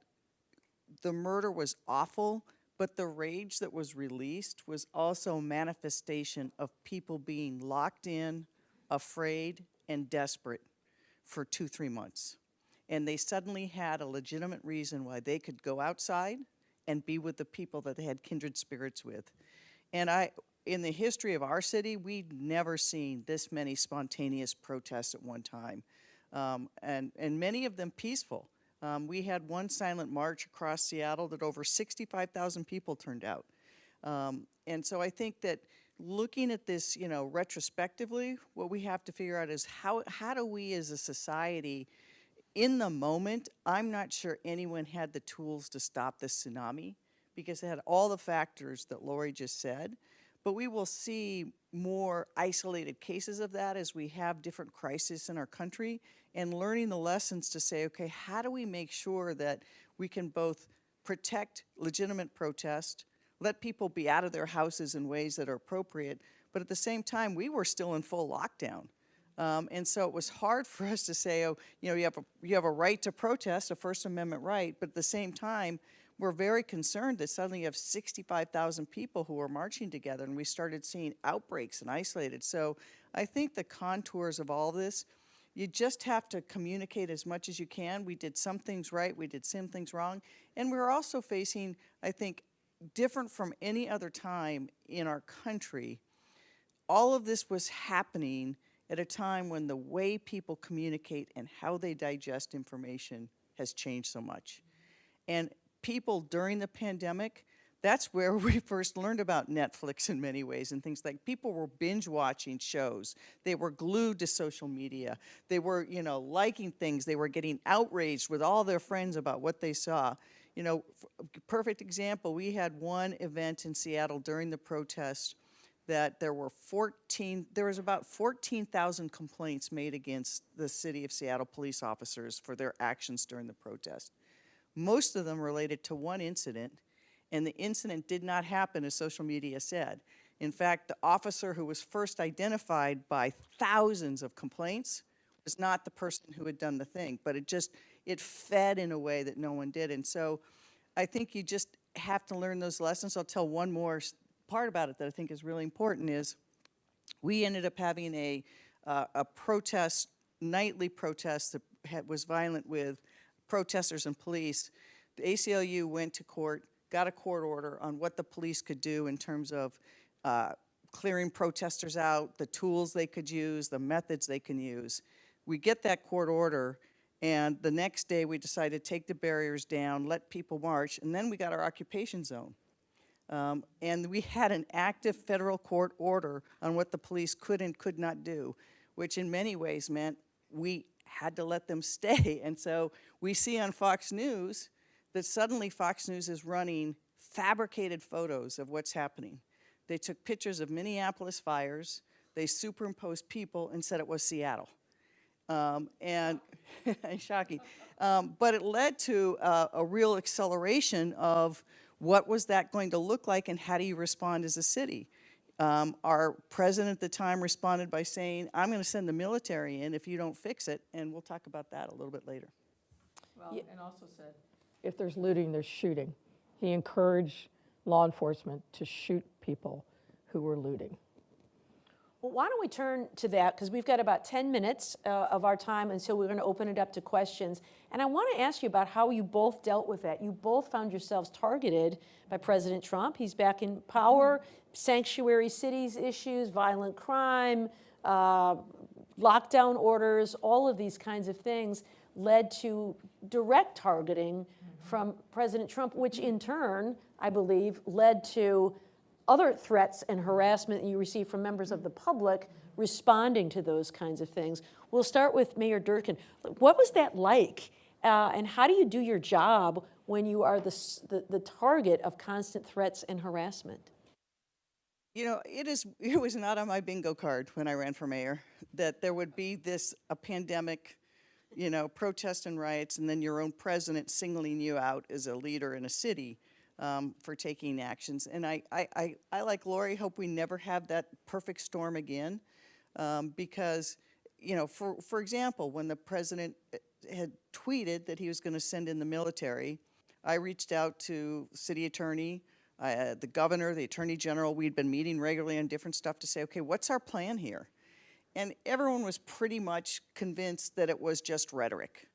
the murder was awful, but the rage that was released was also a manifestation of people being locked in, afraid, and desperate for 2-3 months. And they suddenly had a legitimate reason why they could go outside and be with the people that they had kindred spirits with. And in the history of our city, we'd never seen this many spontaneous protests at one time, and many of them peaceful. We had one silent march across Seattle that over 65,000 people turned out. And so I think that looking at this, retrospectively, what we have to figure out is how do we as a society, in the moment, I'm not sure anyone had the tools to stop this tsunami because it had all the factors that Lori just said. But we will see more isolated cases of that as we have different crises in our country, and learning the lessons to say, okay, how do we make sure that we can both protect legitimate protest, let people be out of their houses in ways that are appropriate, but at the same time, we were still in full lockdown. And so it was hard for us to say, you have a right to protest, a First Amendment right, but at the same time, were very concerned that suddenly you have 65,000 people who are marching together, and we started seeing outbreaks and isolated. So I think the contours of all this, you just have to communicate as much as you can. We did some things right, we did some things wrong, and we're also facing, I think, different from any other time in our country, all of this was happening at a time when the way people communicate and how they digest information has changed so much. And people during the pandemic, that's where we first learned about Netflix in many ways and things like people were binge watching shows. They were glued to social media. They were, liking things. They were getting outraged with all their friends about what they saw. Perfect example, we had one event in Seattle during the protests that there was about 14,000 complaints made against the city of Seattle police officers for their actions during the protest. Most of them related to one incident, and the incident did not happen as social media said. In fact, the officer who was first identified by thousands of complaints was not the person who had done the thing, but it fed in a way that no one did. And so I think you just have to learn those lessons. I'll tell one more part about it that I think is really important is we ended up having a protest, nightly protest that was violent with protesters and police. The ACLU went to court, got a court order on what the police could do in terms of clearing protesters out, the tools they could use, the methods they can use. We get that court order, and the next day we decided to take the barriers down, let people march, and then we got our occupation zone. And we had an active federal court order on what the police could and could not do, which in many ways meant we had to let them stay. And so we see on Fox News that suddenly Fox News is running fabricated photos of what's happening. They took pictures of Minneapolis fires, they superimposed people and said it was Seattle. And shocking. But it led to a real acceleration of what was that going to look like and how do you respond as a city? Our president at the time responded by saying, I'm going to send the military in if you don't fix it, and we'll talk about that a little bit later. Well, and also said, if there's looting, there's shooting. He encouraged law enforcement to shoot people who were looting. Well, why don't we turn to that, because we've got about 10 minutes of our time, and so we're going to open it up to questions. And I want to ask you about how you both dealt with that. You both found yourselves targeted by President Trump. He's back in power, sanctuary cities issues, violent crime, lockdown orders, all of these kinds of things led to direct targeting from President Trump, which in turn, I believe, led to other threats and harassment that you receive from members of the public responding to those kinds of things. We'll start with Mayor Durkan. What was that like? And how do you do your job when you are the target of constant threats and harassment? It was not on my bingo card when I ran for mayor that there would be a pandemic, protests and riots, and then your own president singling you out as a leader in a city for taking actions. And I like Lori, hope we never have that perfect storm again, because, for example, when the president had tweeted that he was going to send in the military, I reached out to city attorney, the governor, the attorney general. We'd been meeting regularly on different stuff to say, okay, what's our plan here? And everyone was pretty much convinced that it was just rhetoric.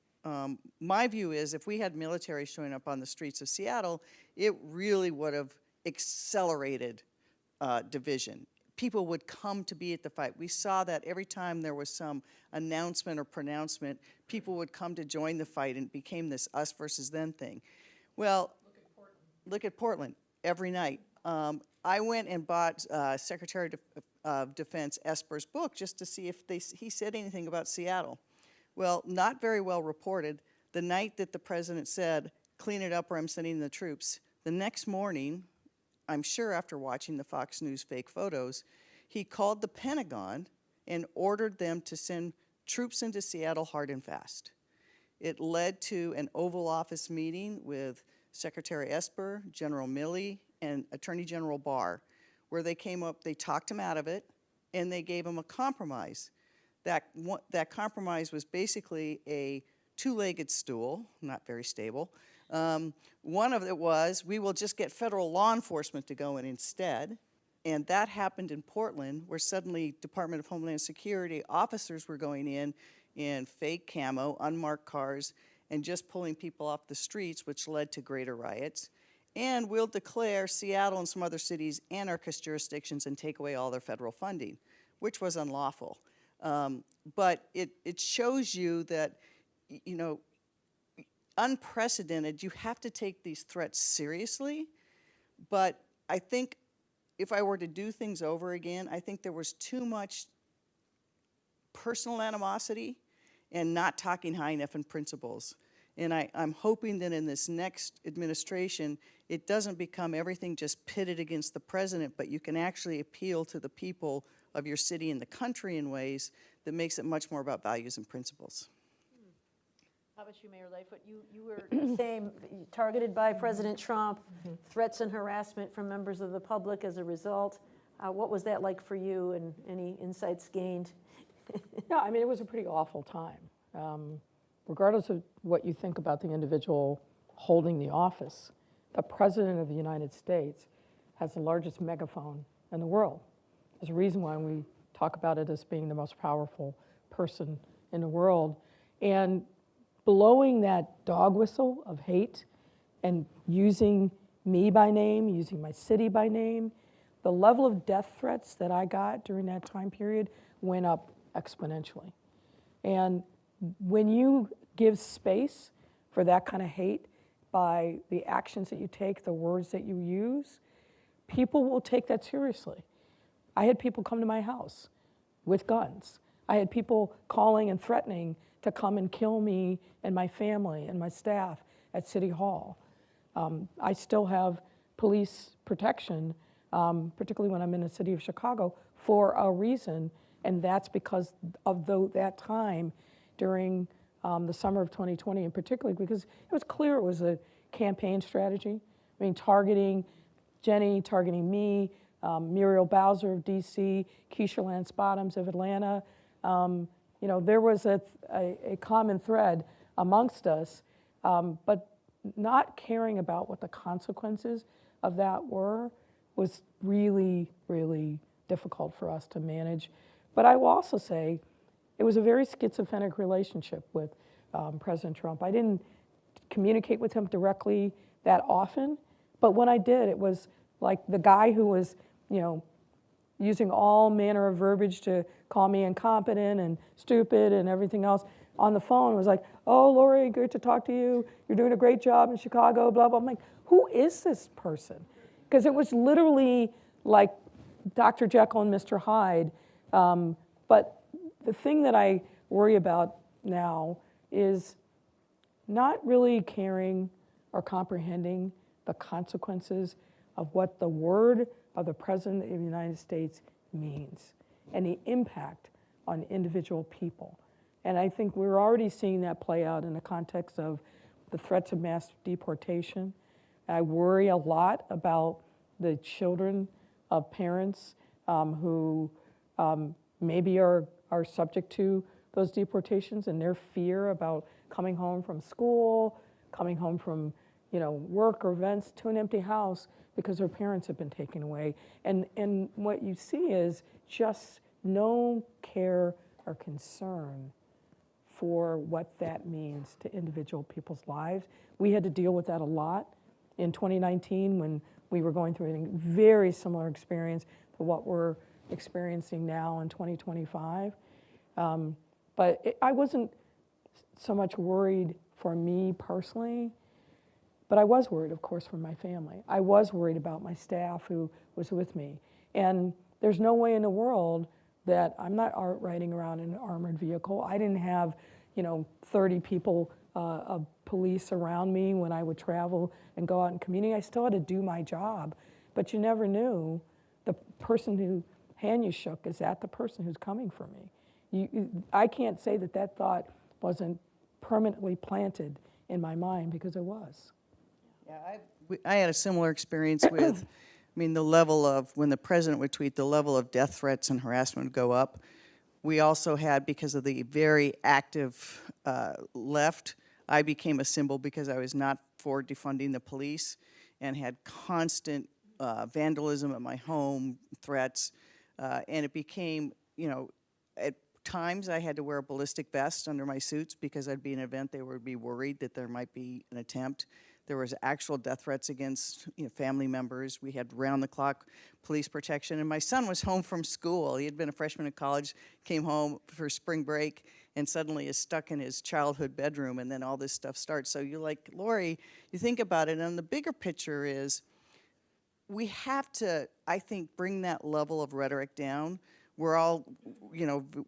My view is if we had military showing up on the streets of Seattle, it really would have accelerated division. People would come to be at the fight. We saw that every time there was some announcement or pronouncement, people would come to join the fight, and it became this us versus them thing. Well, look at Portland every night. I went and bought Secretary of Defense Esper's book just to see if he said anything about Seattle. Well, not very well reported. The night that the president said, clean it up or I'm sending the troops, the next morning, I'm sure after watching the Fox News fake photos, he called the Pentagon and ordered them to send troops into Seattle hard and fast. It led to an Oval Office meeting with Secretary Esper, General Milley, and Attorney General Barr, where they talked him out of it, and they gave him a compromise. That compromise was basically a two-legged stool, not very stable, One of it was, we will just get federal law enforcement to go in instead. And that happened in Portland, where suddenly Department of Homeland Security officers were going in fake camo, unmarked cars, and just pulling people off the streets, which led to greater riots. And we'll declare Seattle and some other cities anarchist jurisdictions and take away all their federal funding, which was unlawful. But it shows you that, you know, unprecedented, you have to take these threats seriously. But I think if I were to do things over again, I think there was too much personal animosity and not talking high enough in principles. And I'm hoping that in this next administration, it doesn't become everything just pitted against the president, but you can actually appeal to the people of your city and the country in ways that makes it much more about values and principles. How about you, Mayor Lightfoot? You were the same, targeted by President Trump, threats and harassment from members of the public as a result. What was that like for you, and any insights gained? Yeah, I mean, it was a pretty awful time. Regardless of what you think about the individual holding the office, the President of the United States has the largest megaphone in the world. There's a reason why we talk about it as being the most powerful person in the world. And blowing that dog whistle of hate and using me by name, using my city by name, the level of death threats that I got during that time period went up exponentially. And when you give space for that kind of hate by the actions that you take, the words that you use, people will take that seriously. I had people come to my house with guns. I had people calling and threatening to come and kill me and my family and my staff at City Hall. I still have police protection, particularly when I'm in the city of Chicago, for a reason, and that's because of that time during the summer of 2020, and particularly because it was clear it was a campaign strategy. I mean, targeting Jenny, targeting me, Muriel Bowser of DC, Keisha Lance Bottoms of Atlanta. You know, there was a common thread amongst us, but not caring about what the consequences of that were was really, really difficult for us to manage. But I will also say it was a very schizophrenic relationship with President Trump. I didn't communicate with him directly that often, but when I did, it was like the guy who was, you know, using all manner of verbiage to call me incompetent and stupid and everything else on the phone was like, oh, Lori, good to talk to you. You're doing a great job in Chicago, blah, blah. I'm like, who is this person? Because it was literally like Dr. Jekyll and Mr. Hyde. But the thing that I worry about now is not really caring or comprehending the consequences of what the word of the President of the United States means and the impact on individual people. And I think we're already seeing that play out in the context of the threats of mass deportation. I worry a lot about the children of parents who maybe are subject to those deportations, and their fear about coming home from school, coming home from work or events to an empty house because their parents have been taken away. And what you see is just no care or concern for what that means to individual people's lives. We had to deal with that a lot in 2019 when we were going through a very similar experience to what we're experiencing now in 2025. But I wasn't so much worried for me personally, but I was worried, of course, for my family. I was worried about my staff who was with me. And there's no way in the world that I'm not riding around in an armored vehicle. I didn't have, 30 people of police around me when I would travel and go out in community. I still had to do my job, but you never knew the person who hand you shook, is that the person who's coming for me? I can't say that thought wasn't permanently planted in my mind, because it was. Yeah, I had a similar experience with, the level of, when the president would tweet, the level of death threats and harassment would go up. We also had, because of the very active left, I became a symbol because I was not for defunding the police and had constant vandalism at my home, threats, and it became, at times I had to wear a ballistic vest under my suits because I'd be in an event, they would be worried that there might be an attempt. There was actual death threats against family members. We had round-the-clock police protection, and my son was home from school. He had been a freshman in college, came home for spring break, and suddenly is stuck in his childhood bedroom, and then all this stuff starts. So you're like, Lori, you think about it, and the bigger picture is we have to, I think, bring that level of rhetoric down. We're all,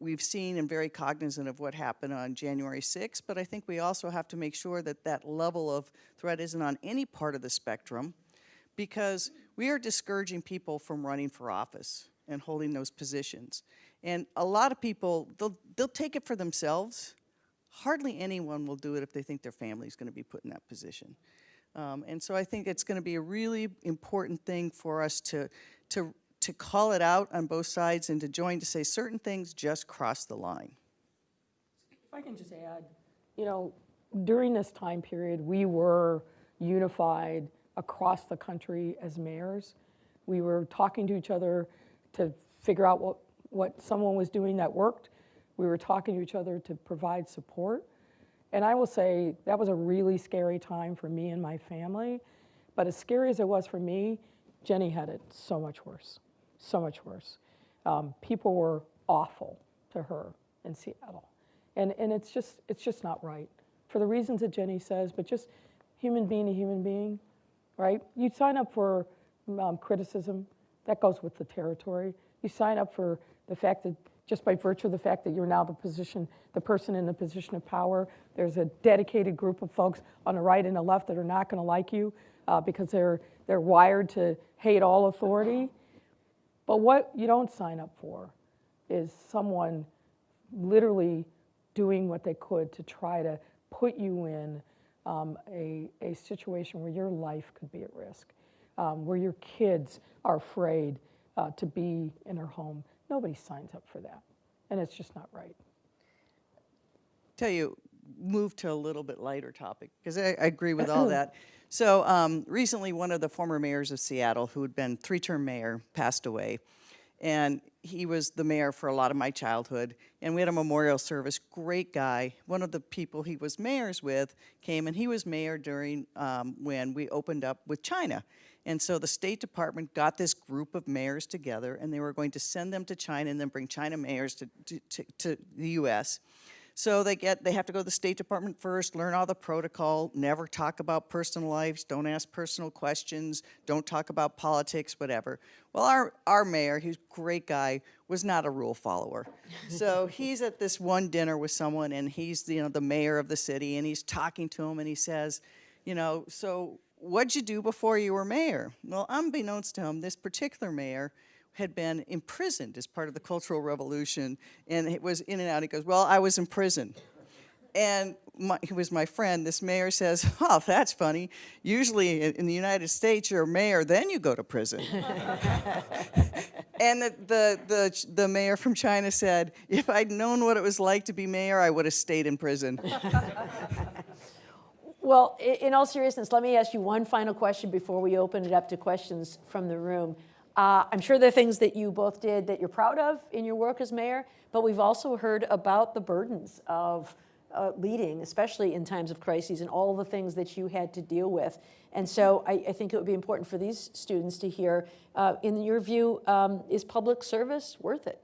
we've seen and very cognizant of what happened on January 6th, but I think we also have to make sure that that level of threat isn't on any part of the spectrum, because we are discouraging people from running for office and holding those positions. And a lot of people, they'll take it for themselves. Hardly anyone will do it if they think their family's going to be put in that position. And so I think it's going to be a really important thing for us to call it out on both sides and to join to say certain things just cross the line. If I can just add, during this time period, we were unified across the country as mayors. We were talking to each other to figure out what someone was doing that worked. We were talking to each other to provide support. And I will say that was a really scary time for me and my family. But as scary as it was for me, Jenny had it so much worse, so much worse. People were awful to her in Seattle. And it's just not right. For the reasons that Jenny says, but just human being to human being, right? You sign up for criticism, that goes with the territory. You sign up for the fact that just by virtue of the fact that you're now the person in the position of power, there's a dedicated group of folks on the right and the left that are not going to like you because they're wired to hate all authority. But what you don't sign up for is someone literally doing what they could to try to put you in a situation where your life could be at risk, where your kids are afraid to be in their home. Nobody signs up for that, and it's just not right. Tell you, move to a little bit lighter topic, because I agree with all that. So recently, one of the former mayors of Seattle, who had been three-term mayor, passed away. And he was the mayor for a lot of my childhood. And we had a memorial service. Great guy. One of the people he was mayors with came, and he was mayor during when we opened up with China. And so the State Department got this group of mayors together, and they were going to send them to China and then bring China mayors to the U.S. So they have to go to the State Department first, learn all the protocol, never talk about personal lives, don't ask personal questions, don't talk about politics, whatever. Well, our mayor, he's a great guy, was not a rule follower. So he's at this one dinner with someone, and he's the mayor of the city, and he's talking to him, and he says, so what'd you do before you were mayor? Well, unbeknownst to him, this particular mayor had been imprisoned as part of the Cultural Revolution, and it was in and out. He goes, well, I was in prison. And he was my friend. This mayor says, oh, that's funny. Usually in the United States, you're a mayor, then you go to prison. And the mayor from China said, if I'd known what it was like to be mayor, I would have stayed in prison. Well, in all seriousness, let me ask you one final question before we open it up to questions from the room. I'm sure there are things that you both did that you're proud of in your work as mayor, but we've also heard about the burdens of leading, especially in times of crises, and all the things that you had to deal with. And so I think it would be important for these students to hear, in your view, is public service worth it?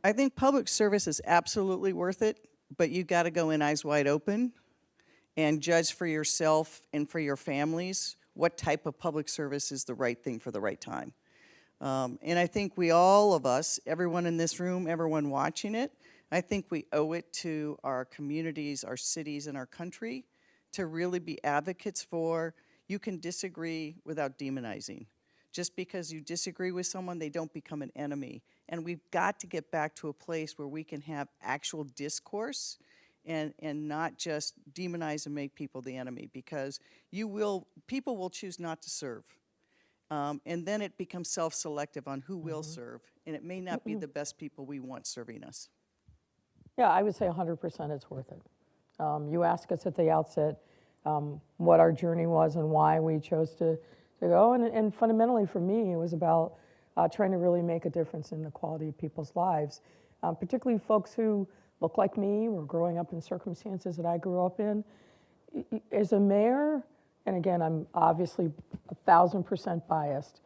I think public service is absolutely worth it, but you got to go in eyes wide open and judge for yourself and for your families what type of public service is the right thing for the right time. And I think all of us, everyone in this room, everyone watching it, I think we owe it to our communities, our cities, and our country to really be advocates for. You can disagree without demonizing. Just because you disagree with someone, they don't become an enemy. And we've got to get back to a place where we can have actual discourse and not just demonize and make people the enemy, because people will choose not to serve. And then it becomes self-selective on who will serve, and it may not be the best people we want serving us. Yeah, I would say 100% it's worth it. You asked us at the outset, what our journey was and why we chose to go. And fundamentally for me, it was about trying to really make a difference in the quality of people's lives, particularly folks who look like me or growing up in circumstances that I grew up in. As a mayor, and again, I'm obviously 1,000% biased,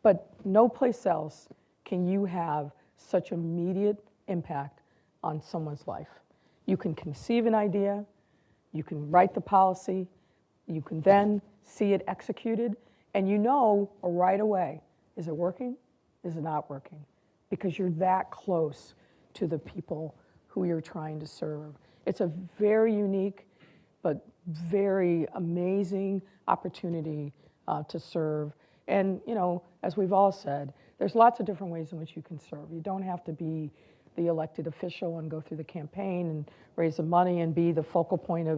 but no place else can you have such immediate impact on someone's life. You can conceive an idea, you can write the policy, you can then see it executed, and you know right away, is it working? Is it not working? Because you're that close to the people who you're trying to serve. It's a very unique but very amazing opportunity to serve. And, you know, as we've all said, there's lots of different ways in which you can serve. You don't have to be the elected official and go through the campaign and raise the money and be the focal point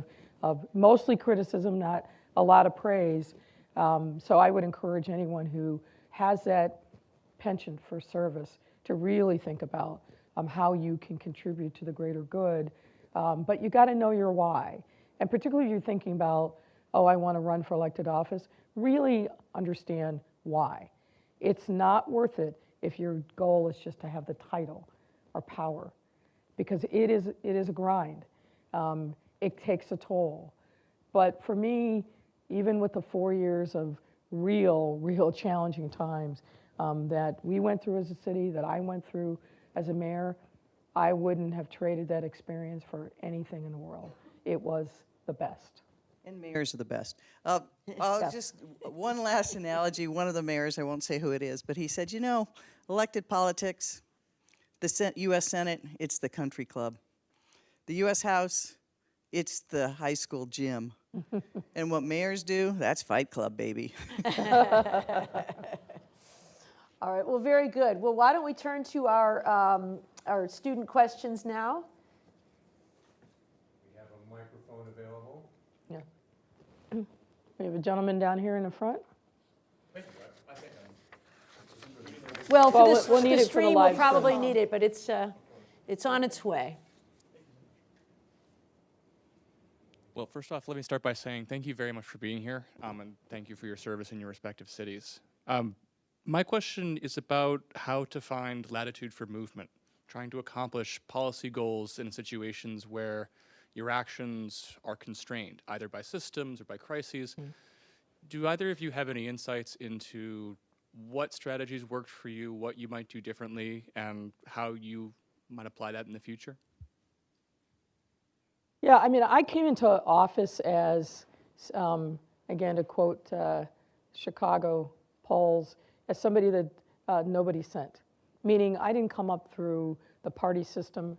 of mostly criticism, not a lot of praise. So I would encourage anyone who has that penchant for service to really think about how you can contribute to the greater good. But you got to know your why. And particularly if you're thinking about, oh, I want to run for elected office, really understand why. It's not worth it if your goal is just to have the title or power, because it is a grind. It takes a toll. But for me, even with the 4 years of real challenging times that we went through as a city, that I went through as a mayor, I wouldn't have traded that experience for anything in the world. It was the best. And mayors are the best. Just one last analogy. One of the mayors, I won't say who it is, but he said, you know, elected politics, the U.S. Senate, it's the country club. The U.S. House, it's the high school gym. And what mayors do, that's Fight Club, baby. All right, well, very good. Well, why don't we turn to our student questions now? We have a microphone available. Yeah. We have a gentleman down here in the front. Well, for Well, this we'll need the it for the stream, we'll live probably stream. need it, but it's on its way. Well, first off, let me start by saying thank you very much for being here, and thank you for your service in your respective cities. My question is about how to find latitude for movement, trying to accomplish policy goals in situations where your actions are constrained, either by systems or by crises. Do either of you have any insights into what strategies worked for you, what you might do differently, and how you might apply that in the future? Yeah, I mean, I came into office as, again, to quote Chicago polls, as somebody that nobody sent, meaning I didn't come up through the party system.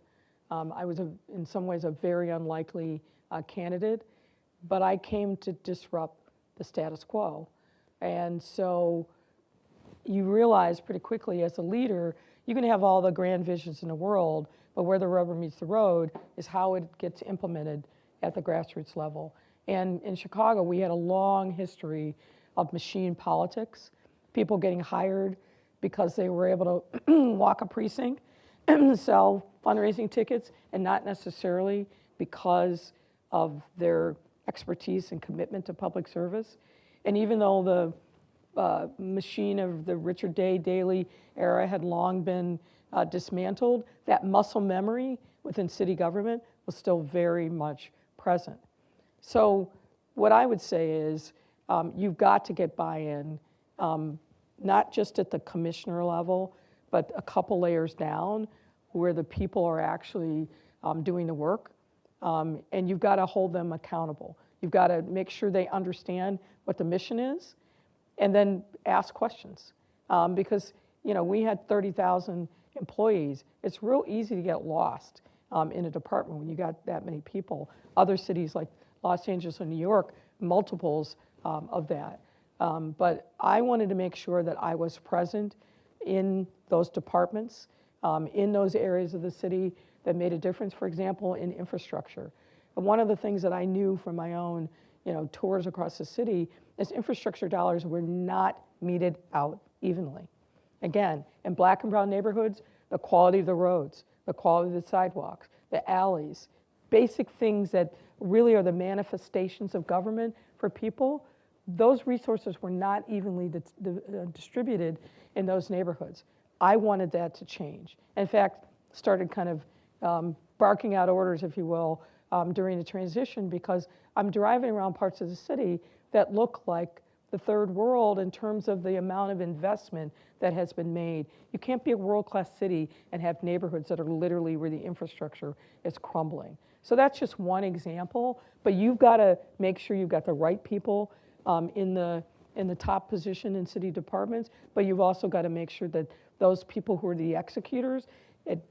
I was, in some ways, a very unlikely candidate, but I came to disrupt the status quo. And so you realize pretty quickly as a leader, you can have all the grand visions in the world, but where the rubber meets the road is how it gets implemented at the grassroots level. And in Chicago, we had a long history of machine politics, people getting hired because they were able to walk a precinct, sell fundraising tickets, and not necessarily because of their expertise and commitment to public service. And even though the machine of the Richard Day Daley era had long been dismantled, that muscle memory within city government was still very much present. So what I would say is you've got to get buy-in, not just at the commissioner level, but a couple layers down where the people are actually doing the work. And you've got to hold them accountable. You've got to make sure they understand what the mission is, and then ask questions. Because, you know, we had 30,000 employees. It's real easy to get lost in a department when you got that many people. Other cities like Los Angeles and New York, multiples of that. But I wanted to make sure that I was present in those departments, in those areas of the city that made a difference, for example, in infrastructure. And one of the things that I knew from my own, you know, tours across the city is infrastructure dollars were not meted out evenly. Again, in black and brown neighborhoods, the quality of the roads, the quality of the sidewalks, the alleys, basic things that really are the manifestations of government for people, those resources were not evenly distributed in those neighborhoods. I wanted that to change. In fact, started kind of barking out orders, if you will, during the transition, because I'm driving around parts of the city that look like the third world in terms of the amount of investment that has been made. You can't be a world-class city and have neighborhoods that are literally where the infrastructure is crumbling. So that's just one example, but you've got to make sure you've got the right people in the top position in city departments, but you've also got to make sure that those people who are the executors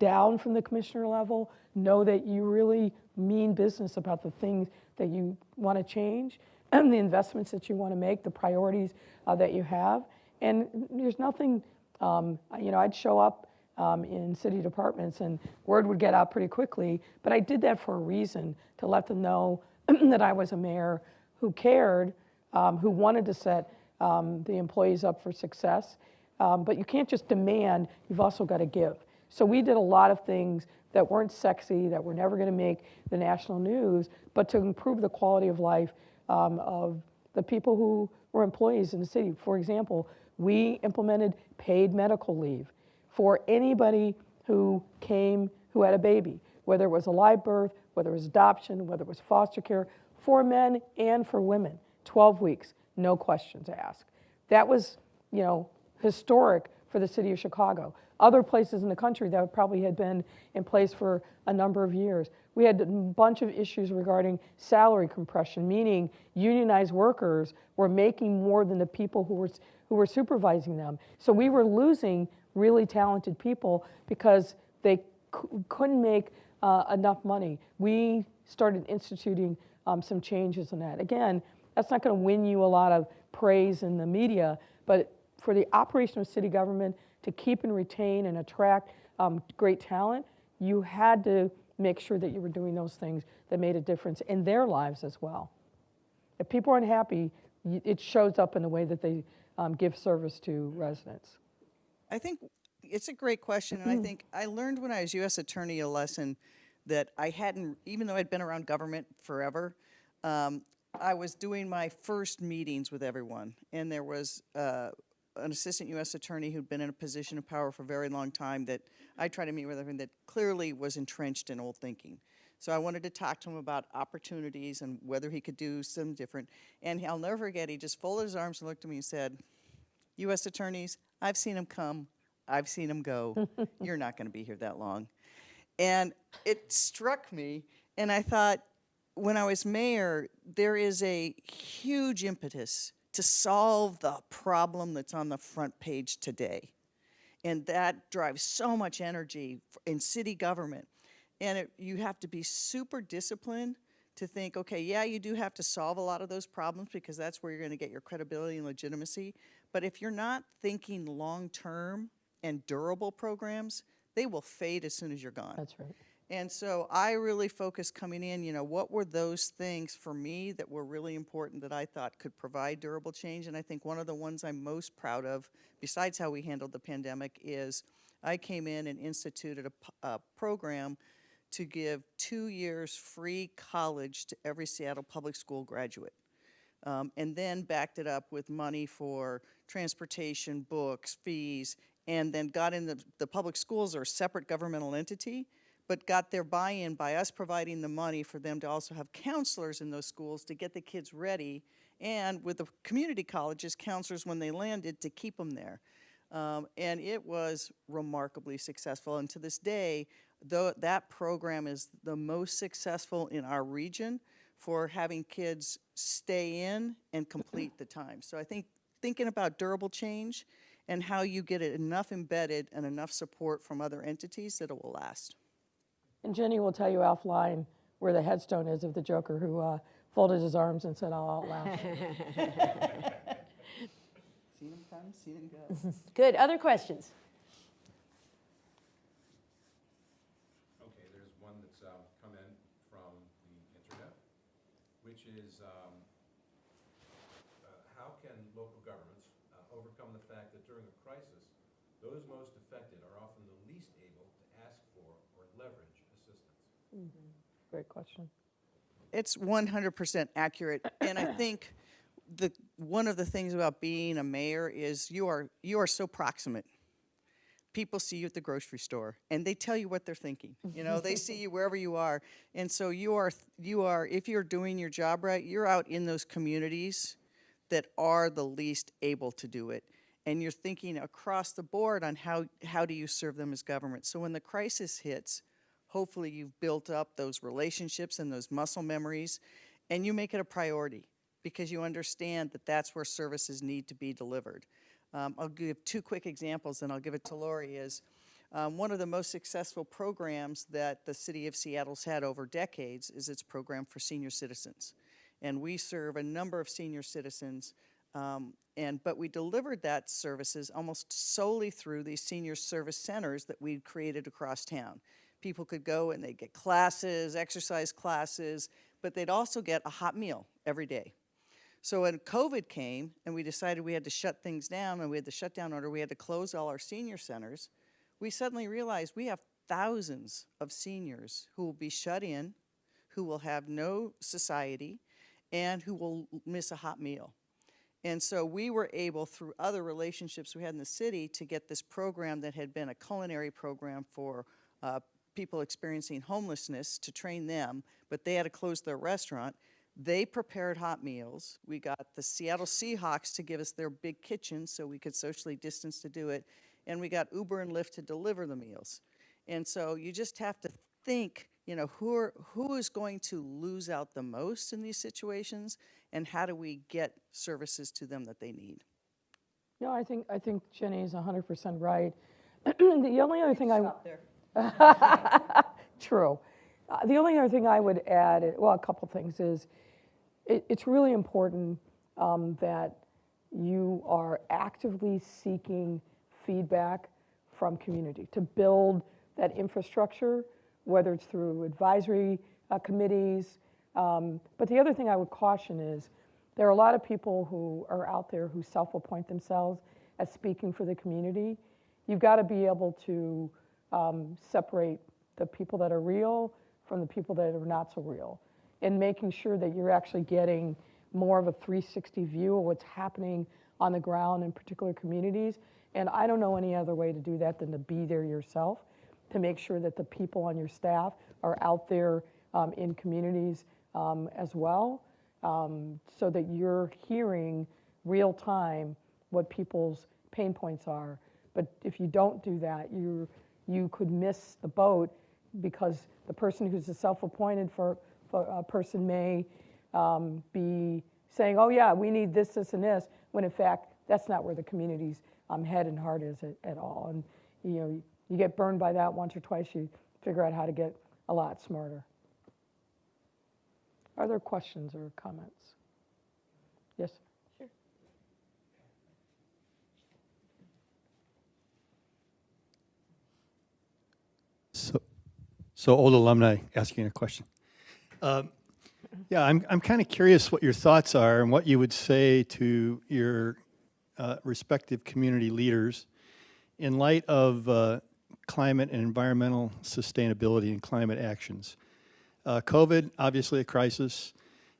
down from the commissioner level know that you really mean business about the things that you want to change, and the investments that you want to make, the priorities that you have. And there's nothing, I'd show up in city departments and word would get out pretty quickly, but I did that for a reason, to let them know that I was a mayor who cared, who wanted to set the employees up for success. But you can't just demand, you've also got to give. So we did a lot of things that weren't sexy, that were never going to make the national news, but to improve the quality of life of the people who were employees in the city. For example, we implemented paid medical leave for anybody who came who had a baby, whether it was a live birth, whether it was adoption, whether it was foster care, for men and for women. 12 weeks, no questions asked. That was, historic for the city of Chicago. Other places in the country that probably had been in place for a number of years. We had a bunch of issues regarding salary compression, meaning unionized workers were making more than the people who were supervising them. So we were losing really talented people because they couldn't make enough money. We started instituting some changes in that. Again, that's not going to win you a lot of praise in the media, but for the operation of city government to keep and retain and attract great talent, you had to make sure that you were doing those things that made a difference in their lives as well. If people aren't happy, it shows up in the way that they give service to residents. I think it's a great question, and I think I learned when I was U.S. Attorney a lesson that I hadn't, even though I'd been around government forever, I was doing my first meetings with everyone, and there was an assistant U.S. attorney who'd been in a position of power for a very long time that I tried to meet with everyone that clearly was entrenched in old thinking. So I wanted to talk to him about opportunities and whether he could do some different. And I'll never forget, he just folded his arms and looked at me and said, U.S. attorneys, I've seen them come, I've seen them go. You're not going to be here that long. And it struck me, and I thought, when I was mayor, there is a huge impetus to solve the problem that's on the front page today. And that drives so much energy in city government. And you have to be super disciplined to think, okay, yeah, you do have to solve a lot of those problems because that's where you're going to get your credibility and legitimacy. But if you're not thinking long-term and durable programs, they will fade as soon as you're gone. That's right. And so I really focused coming in, what were those things for me that were really important that I thought could provide durable change? And I think one of the ones I'm most proud of, besides how we handled the pandemic, is I came in and instituted a program to give 2 years free college to every Seattle public school graduate. And then backed it up with money for transportation, books, fees, and then got in the public schools are a separate governmental entity, but got their buy-in by us providing the money for them to also have counselors in those schools to get the kids ready, and with the community colleges, counselors when they landed to keep them there. And it was remarkably successful, and to this day, though that program is the most successful in our region for having kids stay in and complete the time. So I think thinking about durable change and how you get it enough embedded and enough support from other entities that it will last. And Jenny will tell you offline where the headstone is of the Joker who folded his arms and said, "I'll out loud." Seen them come, seen them go. Good. Other questions? Okay, there's one that's come in from the internet, which is how can local governments overcome the fact that during a crisis, those most affected are often the least able to ask for or leverage assistance? Great question. It's 100% accurate, and I think one of the things about being a mayor is you are so proximate. People see you at the grocery store, and they tell you what they're thinking. You know, they see you wherever you are, and so you are if you're doing your job right, you're out in those communities that are the least able to do it, and you're thinking across the board on how do you serve them as government. So when the crisis hits, hopefully you've built up those relationships and those muscle memories, and you make it a priority because you understand that that's where services need to be delivered. I'll give two quick examples, and I'll give it to Lori. Is one of the most successful programs that the city of Seattle's had over decades is its program for senior citizens. And we serve a number of senior citizens, but we delivered that services almost solely through these senior service centers that we created across town. People could go and they'd get classes, exercise classes, but they'd also get a hot meal every day. So when COVID came and we decided we had to shut things down and we had the shutdown order, we had to close all our senior centers, we suddenly realized we have thousands of seniors who will be shut in, who will have no society, and who will miss a hot meal. And so we were able, through other relationships we had in the city, to get this program that had been a culinary program for people experiencing homelessness, to train them, but they had to close their restaurant. They prepared hot meals. We got the Seattle Seahawks to give us their big kitchen so we could socially distance to do it. And we got Uber and Lyft to deliver the meals. And so you just have to think, you know, who is going to lose out the most in these situations, and how do we get services to them that they need? No, I think Jenny is 100% right. The only other thing Stop there. True. The only other thing I would add, well, a couple things is, it's really important that you are actively seeking feedback from community to build that infrastructure, whether it's through advisory committees. But the other thing I would caution is, there are a lot of people who are out there who self-appoint themselves as speaking for the community. You've got to be able to separate the people that are real from the people that are not so real, and making sure that you're actually getting more of a 360 view of what's happening on the ground in particular communities. And I don't know any other way to do that than to be there yourself, to make sure that the people on your staff are out there in communities as well, so that you're hearing real time what people's pain points are. But if you don't do that, you could miss the boat, because the person who's a self-appointed for a person may be saying, oh yeah, we need this, this, and this, when in fact, that's not where the community's head and heart is at all. And you know, you get burned by that once or twice, you figure out how to get a lot smarter. Are there questions or comments? Yes? Sure. So old alumni asking a question. Yeah, I'm kind of curious what your thoughts are and what you would say to your respective community leaders in light of climate and environmental sustainability and climate actions. COVID, obviously a crisis.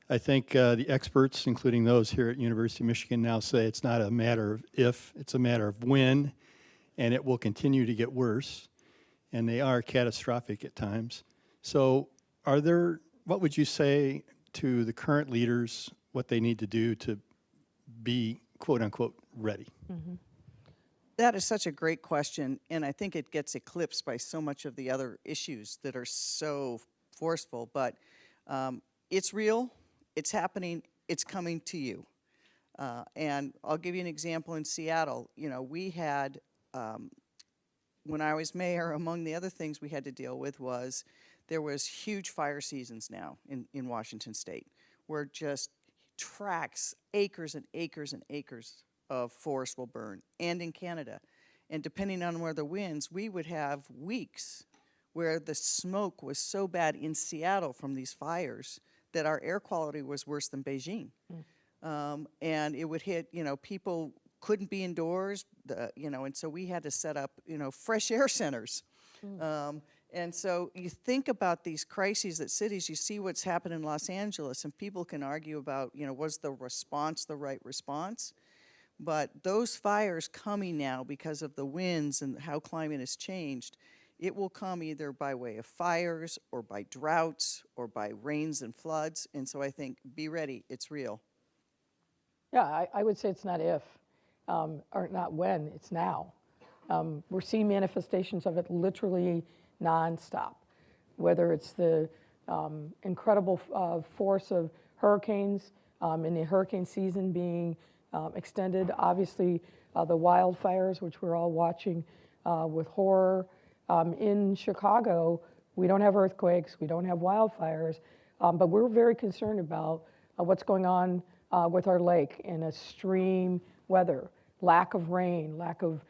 I think the experts, including those here at University of Michigan, now say it's not a matter of if, it's a matter of when, and it will continue to get worse. And they are catastrophic at times. So what would you say to the current leaders, what they need to do to be, quote unquote, ready? Mm-hmm. That is such a great question, and I think it gets eclipsed by so much of the other issues that are so forceful, but it's real, it's happening, it's coming to you. And I'll give you an example in Seattle. You know, we had, when I was mayor, among the other things we had to deal with was there was huge fire seasons now in Washington State, where just tracts, acres and acres and acres of forest will burn, and in Canada. And depending on where the winds, we would have weeks where the smoke was so bad in Seattle from these fires that our air quality was worse than Beijing. And it would hit, you know, people couldn't be indoors, you know, and so we had to set up, you know, fresh air centers. And so you think about these crises at cities, you see what's happened in Los Angeles, and people can argue about, was the response the right response? But those fires coming now because of the winds and how climate has changed, it will come either by way of fires or by droughts or by rains and floods. And so I think, be ready, it's real. Yeah, I would say it's not if, or not when, it's now. We're seeing manifestations of it literally nonstop, whether it's the incredible force of hurricanes in the hurricane season being extended, obviously the wildfires, which we're all watching with horror. In Chicago, we don't have earthquakes, we don't have wildfires, but we're very concerned about what's going on with our lake in extreme weather, lack of rain, lack of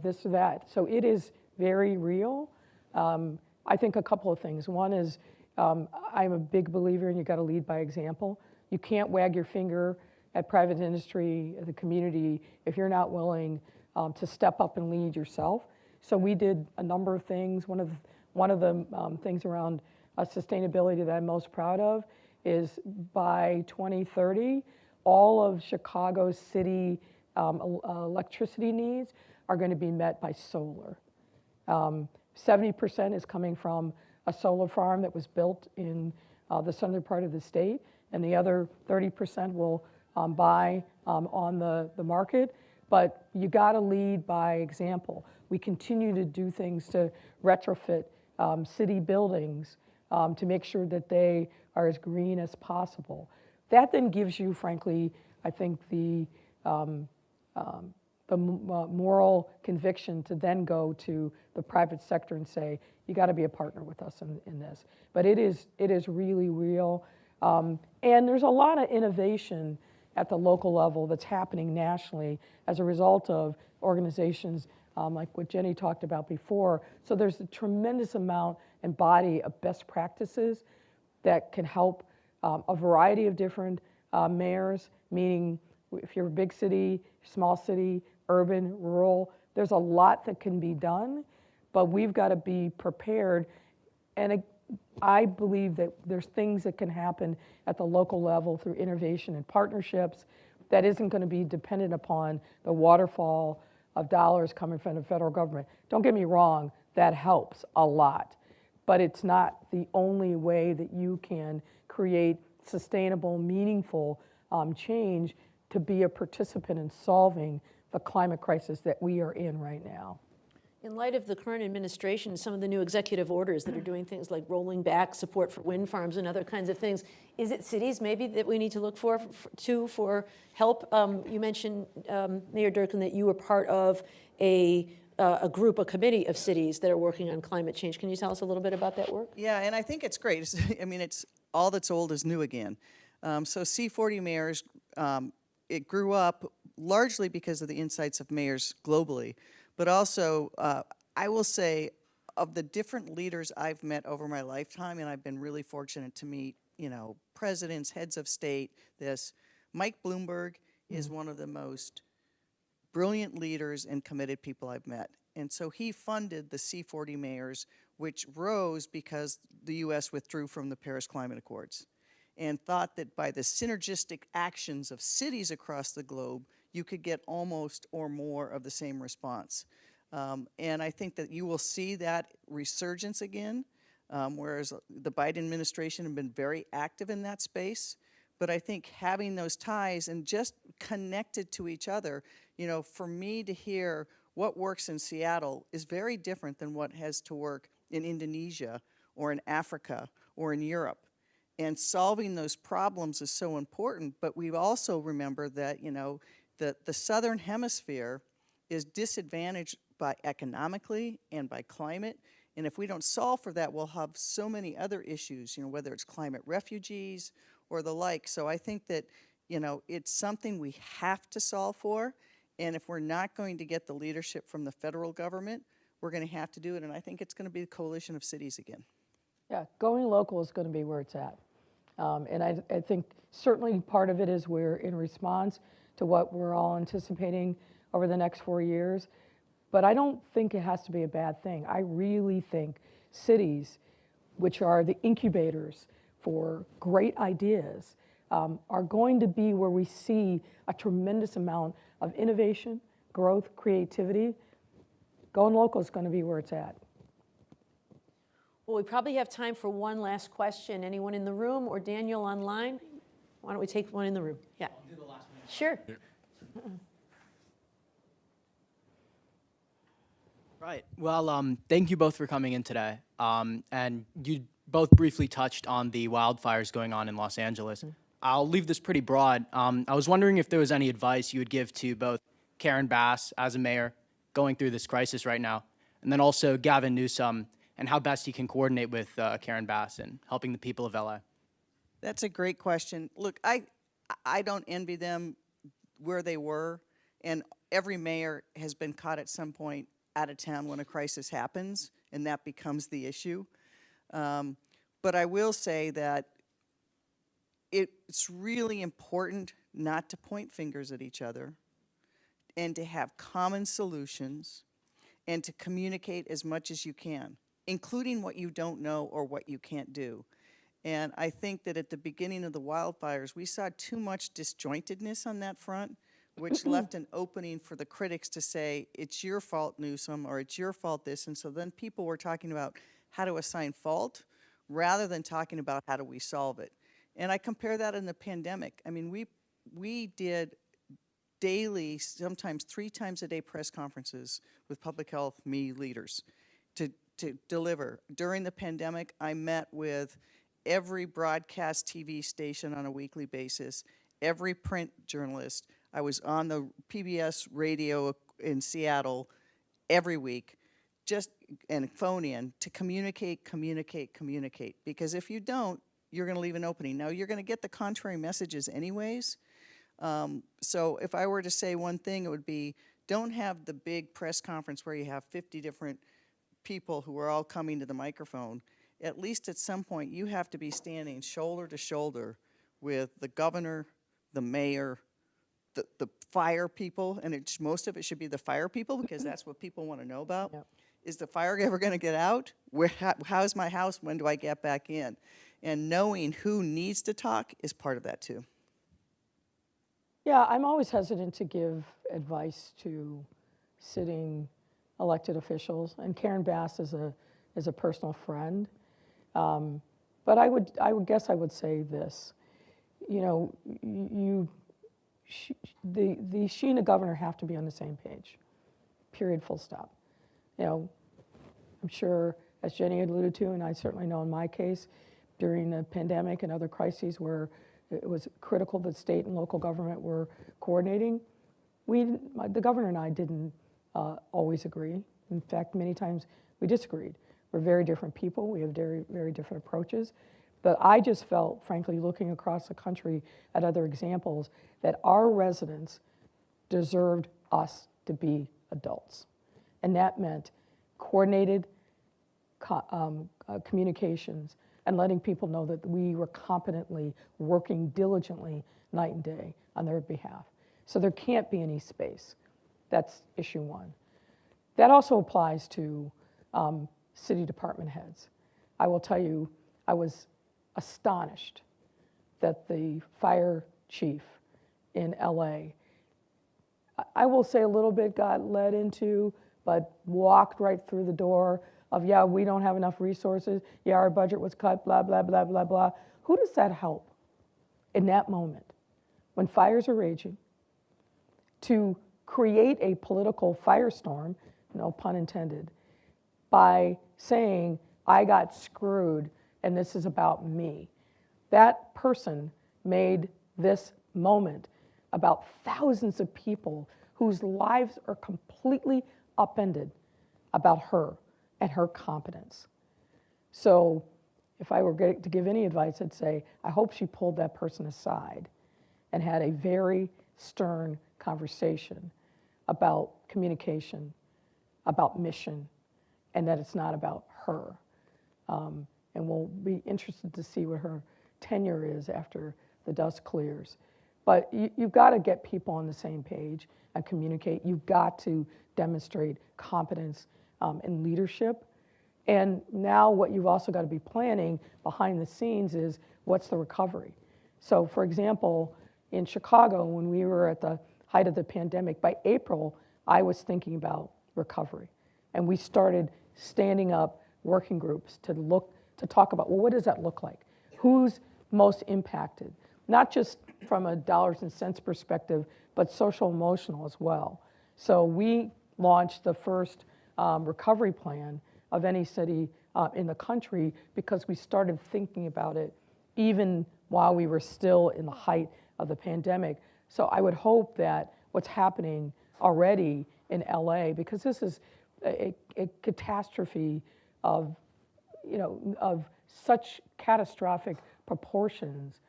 this or that. So it is very real. I think a couple of things. One is I'm a big believer in you got to lead by example. You can't wag your finger at private industry, the community, if you're not willing to step up and lead yourself. So we did a number of things. One of the things around sustainability that I'm most proud of is by 2030, all of Chicago's city electricity needs are going to be met by solar. 70% is coming from a solar farm that was built in the southern part of the state, and the other 30% will buy on the market. But you got to lead by example. We continue to do things to retrofit city buildings to make sure that they are as green as possible. That then gives you, frankly, I think the moral conviction to then go to the private sector and say, you got to be a partner with us in this. But it is really real. And there's a lot of innovation at the local level that's happening nationally as a result of organizations like what Jenny talked about before. So there's a tremendous amount and body of best practices that can help a variety of different mayors, meaning if you're a big city, small city, urban, rural, there's a lot that can be done, but we've got to be prepared. And I believe that there's things that can happen at the local level through innovation and partnerships that isn't going to be dependent upon the waterfall of dollars coming from the federal government. Don't get me wrong, that helps a lot, but it's not the only way that you can create sustainable, meaningful change to be a participant in solving the climate crisis that we are in right now. In light of the current administration, some of the new executive orders that are doing things like rolling back support for wind farms and other kinds of things, is it cities maybe that we need to look for help? You mentioned, Mayor Durkan, that you were part of a group, a committee of cities that are working on climate change. Can you tell us a little bit about that work? Yeah, and I think it's great. It's all that's old is new again. So C40 mayors, it grew up largely because of the insights of mayors globally, but also I will say of the different leaders I've met over my lifetime, and I've been really fortunate to meet, presidents, heads of state, Mike Bloomberg is one of the most brilliant leaders and committed people I've met. And so he funded the C40 mayors, which rose because the U.S. withdrew from the Paris Climate Accords, and thought that by the synergistic actions of cities across the globe, you could get almost or more of the same response. And I think that you will see that resurgence again, whereas the Biden administration have been very active in that space. But I think having those ties and just connected to each other, for me to hear what works in Seattle is very different than what has to work in Indonesia or in Africa or in Europe. And solving those problems is so important, but we also remember that, the Southern Hemisphere is disadvantaged by economically and by climate. And if we don't solve for that, we'll have so many other issues, whether it's climate refugees or the like. So I think that, it's something we have to solve for. And if we're not going to get the leadership from the federal government, we're going to have to do it. And I think it's going to be the coalition of cities again. Yeah, going local is going to be where it's at. And I think certainly part of it is we're in response to what we're all anticipating over the next 4 years. But I don't think it has to be a bad thing. I really think cities, which are the incubators for great ideas, are going to be where we see a tremendous amount of innovation, growth, creativity. Going local is going to be where it's at. Well, we probably have time for one last question. Anyone in the room or Daniel online? Why don't we take one in the room? Yeah. I'll do the last one. Sure. Right. Well, thank you both for coming in today. And you both briefly touched on the wildfires going on in Los Angeles. I'll leave this pretty broad. I was wondering if there was any advice you would give to both Karen Bass as a mayor going through this crisis right now, and then also Gavin Newsom, and how best he can coordinate with Karen Bass and helping the people of LA. That's a great question. Look, I don't envy them where they were, and every mayor has been caught at some point out of town when a crisis happens, and that becomes the issue. But I will say that it's really important not to point fingers at each other and to have common solutions and to communicate as much as you can, including what you don't know or what you can't do. And I think that at the beginning of the wildfires, we saw too much disjointedness on that front, which left an opening for the critics to say, it's your fault, Newsom, or it's your fault this. And so then people were talking about how to assign fault rather than talking about how do we solve it. And I compare that in the pandemic. I mean, we did daily, sometimes 3 times a day press conferences with public health, leaders to deliver. During the pandemic, I met with every broadcast TV station on a weekly basis, every print journalist. I was on the PBS radio in Seattle every week, and phone in to communicate. Because if you don't, you're going to leave an opening. Now, you're going to get the contrary messages anyways. So if I were to say one thing, it would be, don't have the big press conference where you have 50 different people who are all coming to the microphone. At least at some point, you have to be standing shoulder to shoulder with the governor, the mayor, the fire people, and most of it should be the fire people because that's what people want to know about. Yep. Is the fire ever going to get out? How's my house? When do I get back in? And knowing who needs to talk is part of that too. Yeah, I'm always hesitant to give advice to sitting elected officials, and Karen Bass is a personal friend. But I would guess I would say this. You know, she and the governor have to be on the same page. Period. Full stop. You know, I'm sure, as Jenny alluded to, and I certainly know in my case, during the pandemic and other crises where it was critical that state and local government were coordinating, the governor and I didn't always agree. In fact, many times we disagreed. We're very different people. We have very, very different approaches. But I just felt, frankly, looking across the country at other examples, that our residents deserved us to be adults. And that meant coordinated communications and letting people know that we were competently working diligently night and day on their behalf. So there can't be any space. That's issue one. That also applies to city department heads. I will tell you, I was astonished that the fire chief in LA, I will say a little bit got led into, but walked right through the door of, yeah, we don't have enough resources, yeah, our budget was cut, blah, blah, blah, blah, blah. Who does that help in that moment when fires are raging to create a political firestorm, no pun intended, by saying, I got screwed and this is about me? That person made this moment about thousands of people whose lives are completely upended about her and her competence. So if I were to give any advice, I'd say, I hope she pulled that person aside and had a very stern conversation about communication, about mission, and that it's not about her. And we'll be interested to see what her tenure is after the dust clears. But you've got to get people on the same page and communicate. You've got to demonstrate competence and leadership And now what you've also got to be planning behind the scenes is what's the recovery. So for example, in Chicago, when we were at the height of the pandemic, by April, I was thinking about recovery. And we started standing up working groups to talk about, well, what does that look like? Who's most impacted? Not just from a dollars and cents perspective, but social emotional as well. So we launched the first recovery plan of any city in the country because we started thinking about it even while we were still in the height of the pandemic. So I would hope that what's happening already in LA, because this is a catastrophe of, of such catastrophic proportions,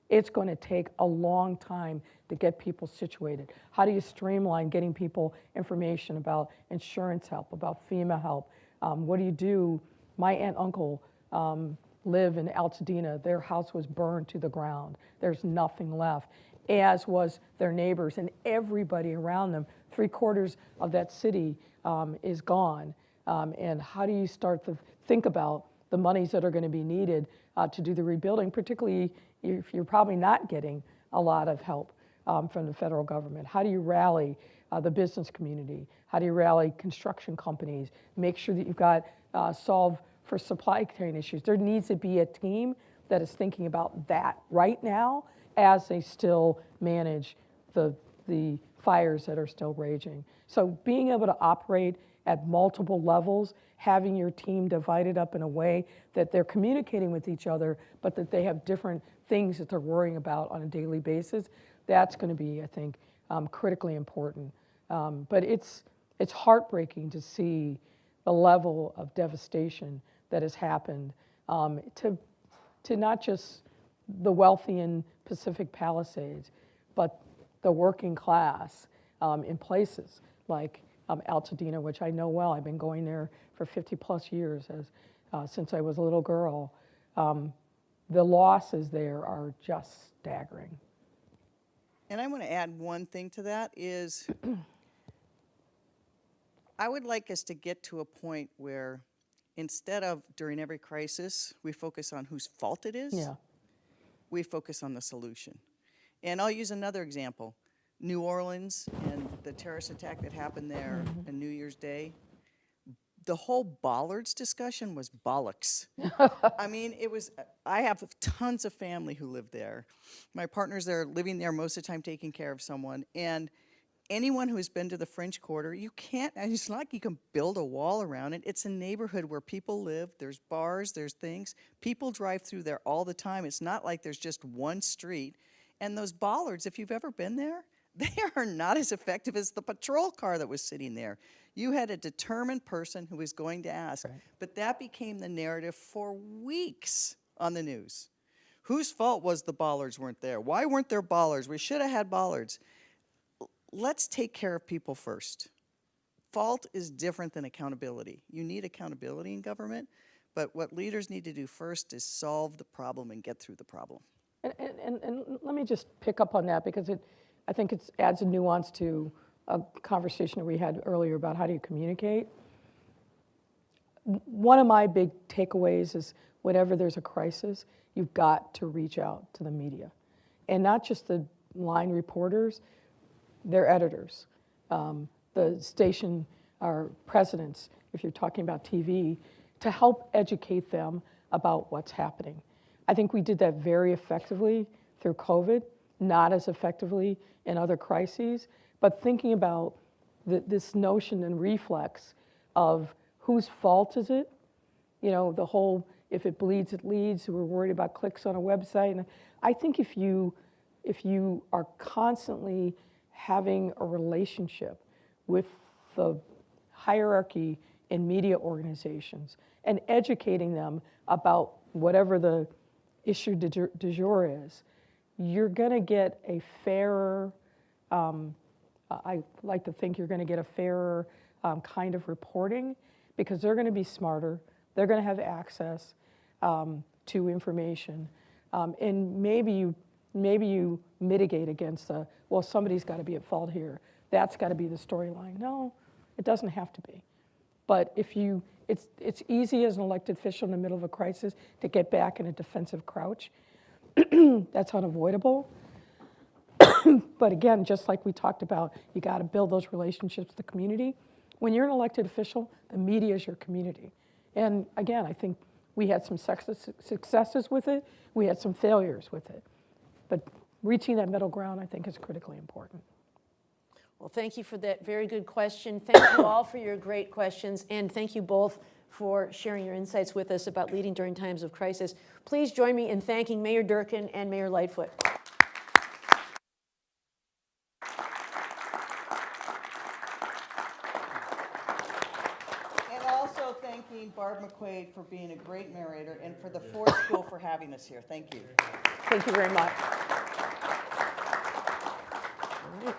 it's going to take a long time to get people situated. How do you streamline getting people information about insurance help, about FEMA help? What do you do? My aunt and uncle live in Altadena. Their house was burned to the ground. There's nothing left, as was their neighbors and everybody around them. 3/4 of that city is gone. And how do you start to think about the monies that are going to be needed to do the rebuilding, particularly if you're probably not getting a lot of help from the federal government? How do you rally the business community? How do you rally construction companies? Make sure that you've got solve for supply chain issues. There needs to be a team that is thinking about that right now as they still manage the fires that are still raging. So being able to operate at multiple levels, having your team divided up in a way that they're communicating with each other, but that they have different things that they're worrying about on a daily basis, that's going to be, I think, critically important. But it's heartbreaking to see the level of devastation that has happened to not just the wealthy in Pacific Palisades, but the working class in places like Altadena, which I know well. I've been going there for 50 plus years since I was a little girl. The losses there are just staggering. And I want to add one thing to that is I would like us to get to a point where instead of during every crisis, we focus on whose fault it is, Yeah. we focus on the solution. And I'll use another example. New Orleans and the terrorist attack that happened there on New Year's Day. The whole bollards discussion was bollocks. I mean, I have tons of family who live there. My partner's there, living there most of the time, taking care of someone. And anyone who's been to the French Quarter, it's not like you can build a wall around it. It's a neighborhood where people live. There's bars, there's things. People drive through there all the time. It's not like there's just one street. And those bollards, if you've ever been there, they are not as effective as the patrol car that was sitting there. You had a determined person who was going to ask. Right. But that became the narrative for weeks on the news. Whose fault was the bollards weren't there? Why weren't there bollards? We should have had bollards. Let's take care of people first. Fault is different than accountability. You need accountability in government, but what leaders need to do first is solve the problem and get through the problem. And let me just pick up on that because I think it adds a nuance to a conversation that we had earlier about how do you communicate. One of my big takeaways is whenever there's a crisis, you've got to reach out to the media. And not just the line reporters, their editors, the station or presidents, if you're talking about TV, to help educate them about what's happening. I think we did that very effectively through COVID, not as effectively in other crises, but thinking about this notion and reflex of whose fault is it? The whole, if it bleeds, it leads, we're worried about clicks on a website. And I think if you are constantly having a relationship with the hierarchy in media organizations and educating them about whatever the issue du jour is, you're going to get a fairer, I like to think you're going to get a fairer kind of reporting because they're going to be smarter, they're going to have access to information, and maybe you mitigate against somebody's got to be at fault here. That's got to be the storyline. No, it doesn't have to be. But it's easy as an elected official in the middle of a crisis to get back in a defensive crouch. That's unavoidable. But again, just like we talked about, you got to build those relationships with the community. When you're an elected official, the media is your community. And again, I think we had some successes with it. We had some failures with it. But reaching that middle ground, I think, is critically important. Well, thank you for that very good question. Thank you all for your great questions, and thank you both for sharing your insights with us about leading during times of crisis. Please join me in thanking Mayor Durkan and Mayor Lightfoot. And also thanking Barb McQuaid for being a great narrator and for the Ford School for having us here. Thank you. Thank you very much. All right.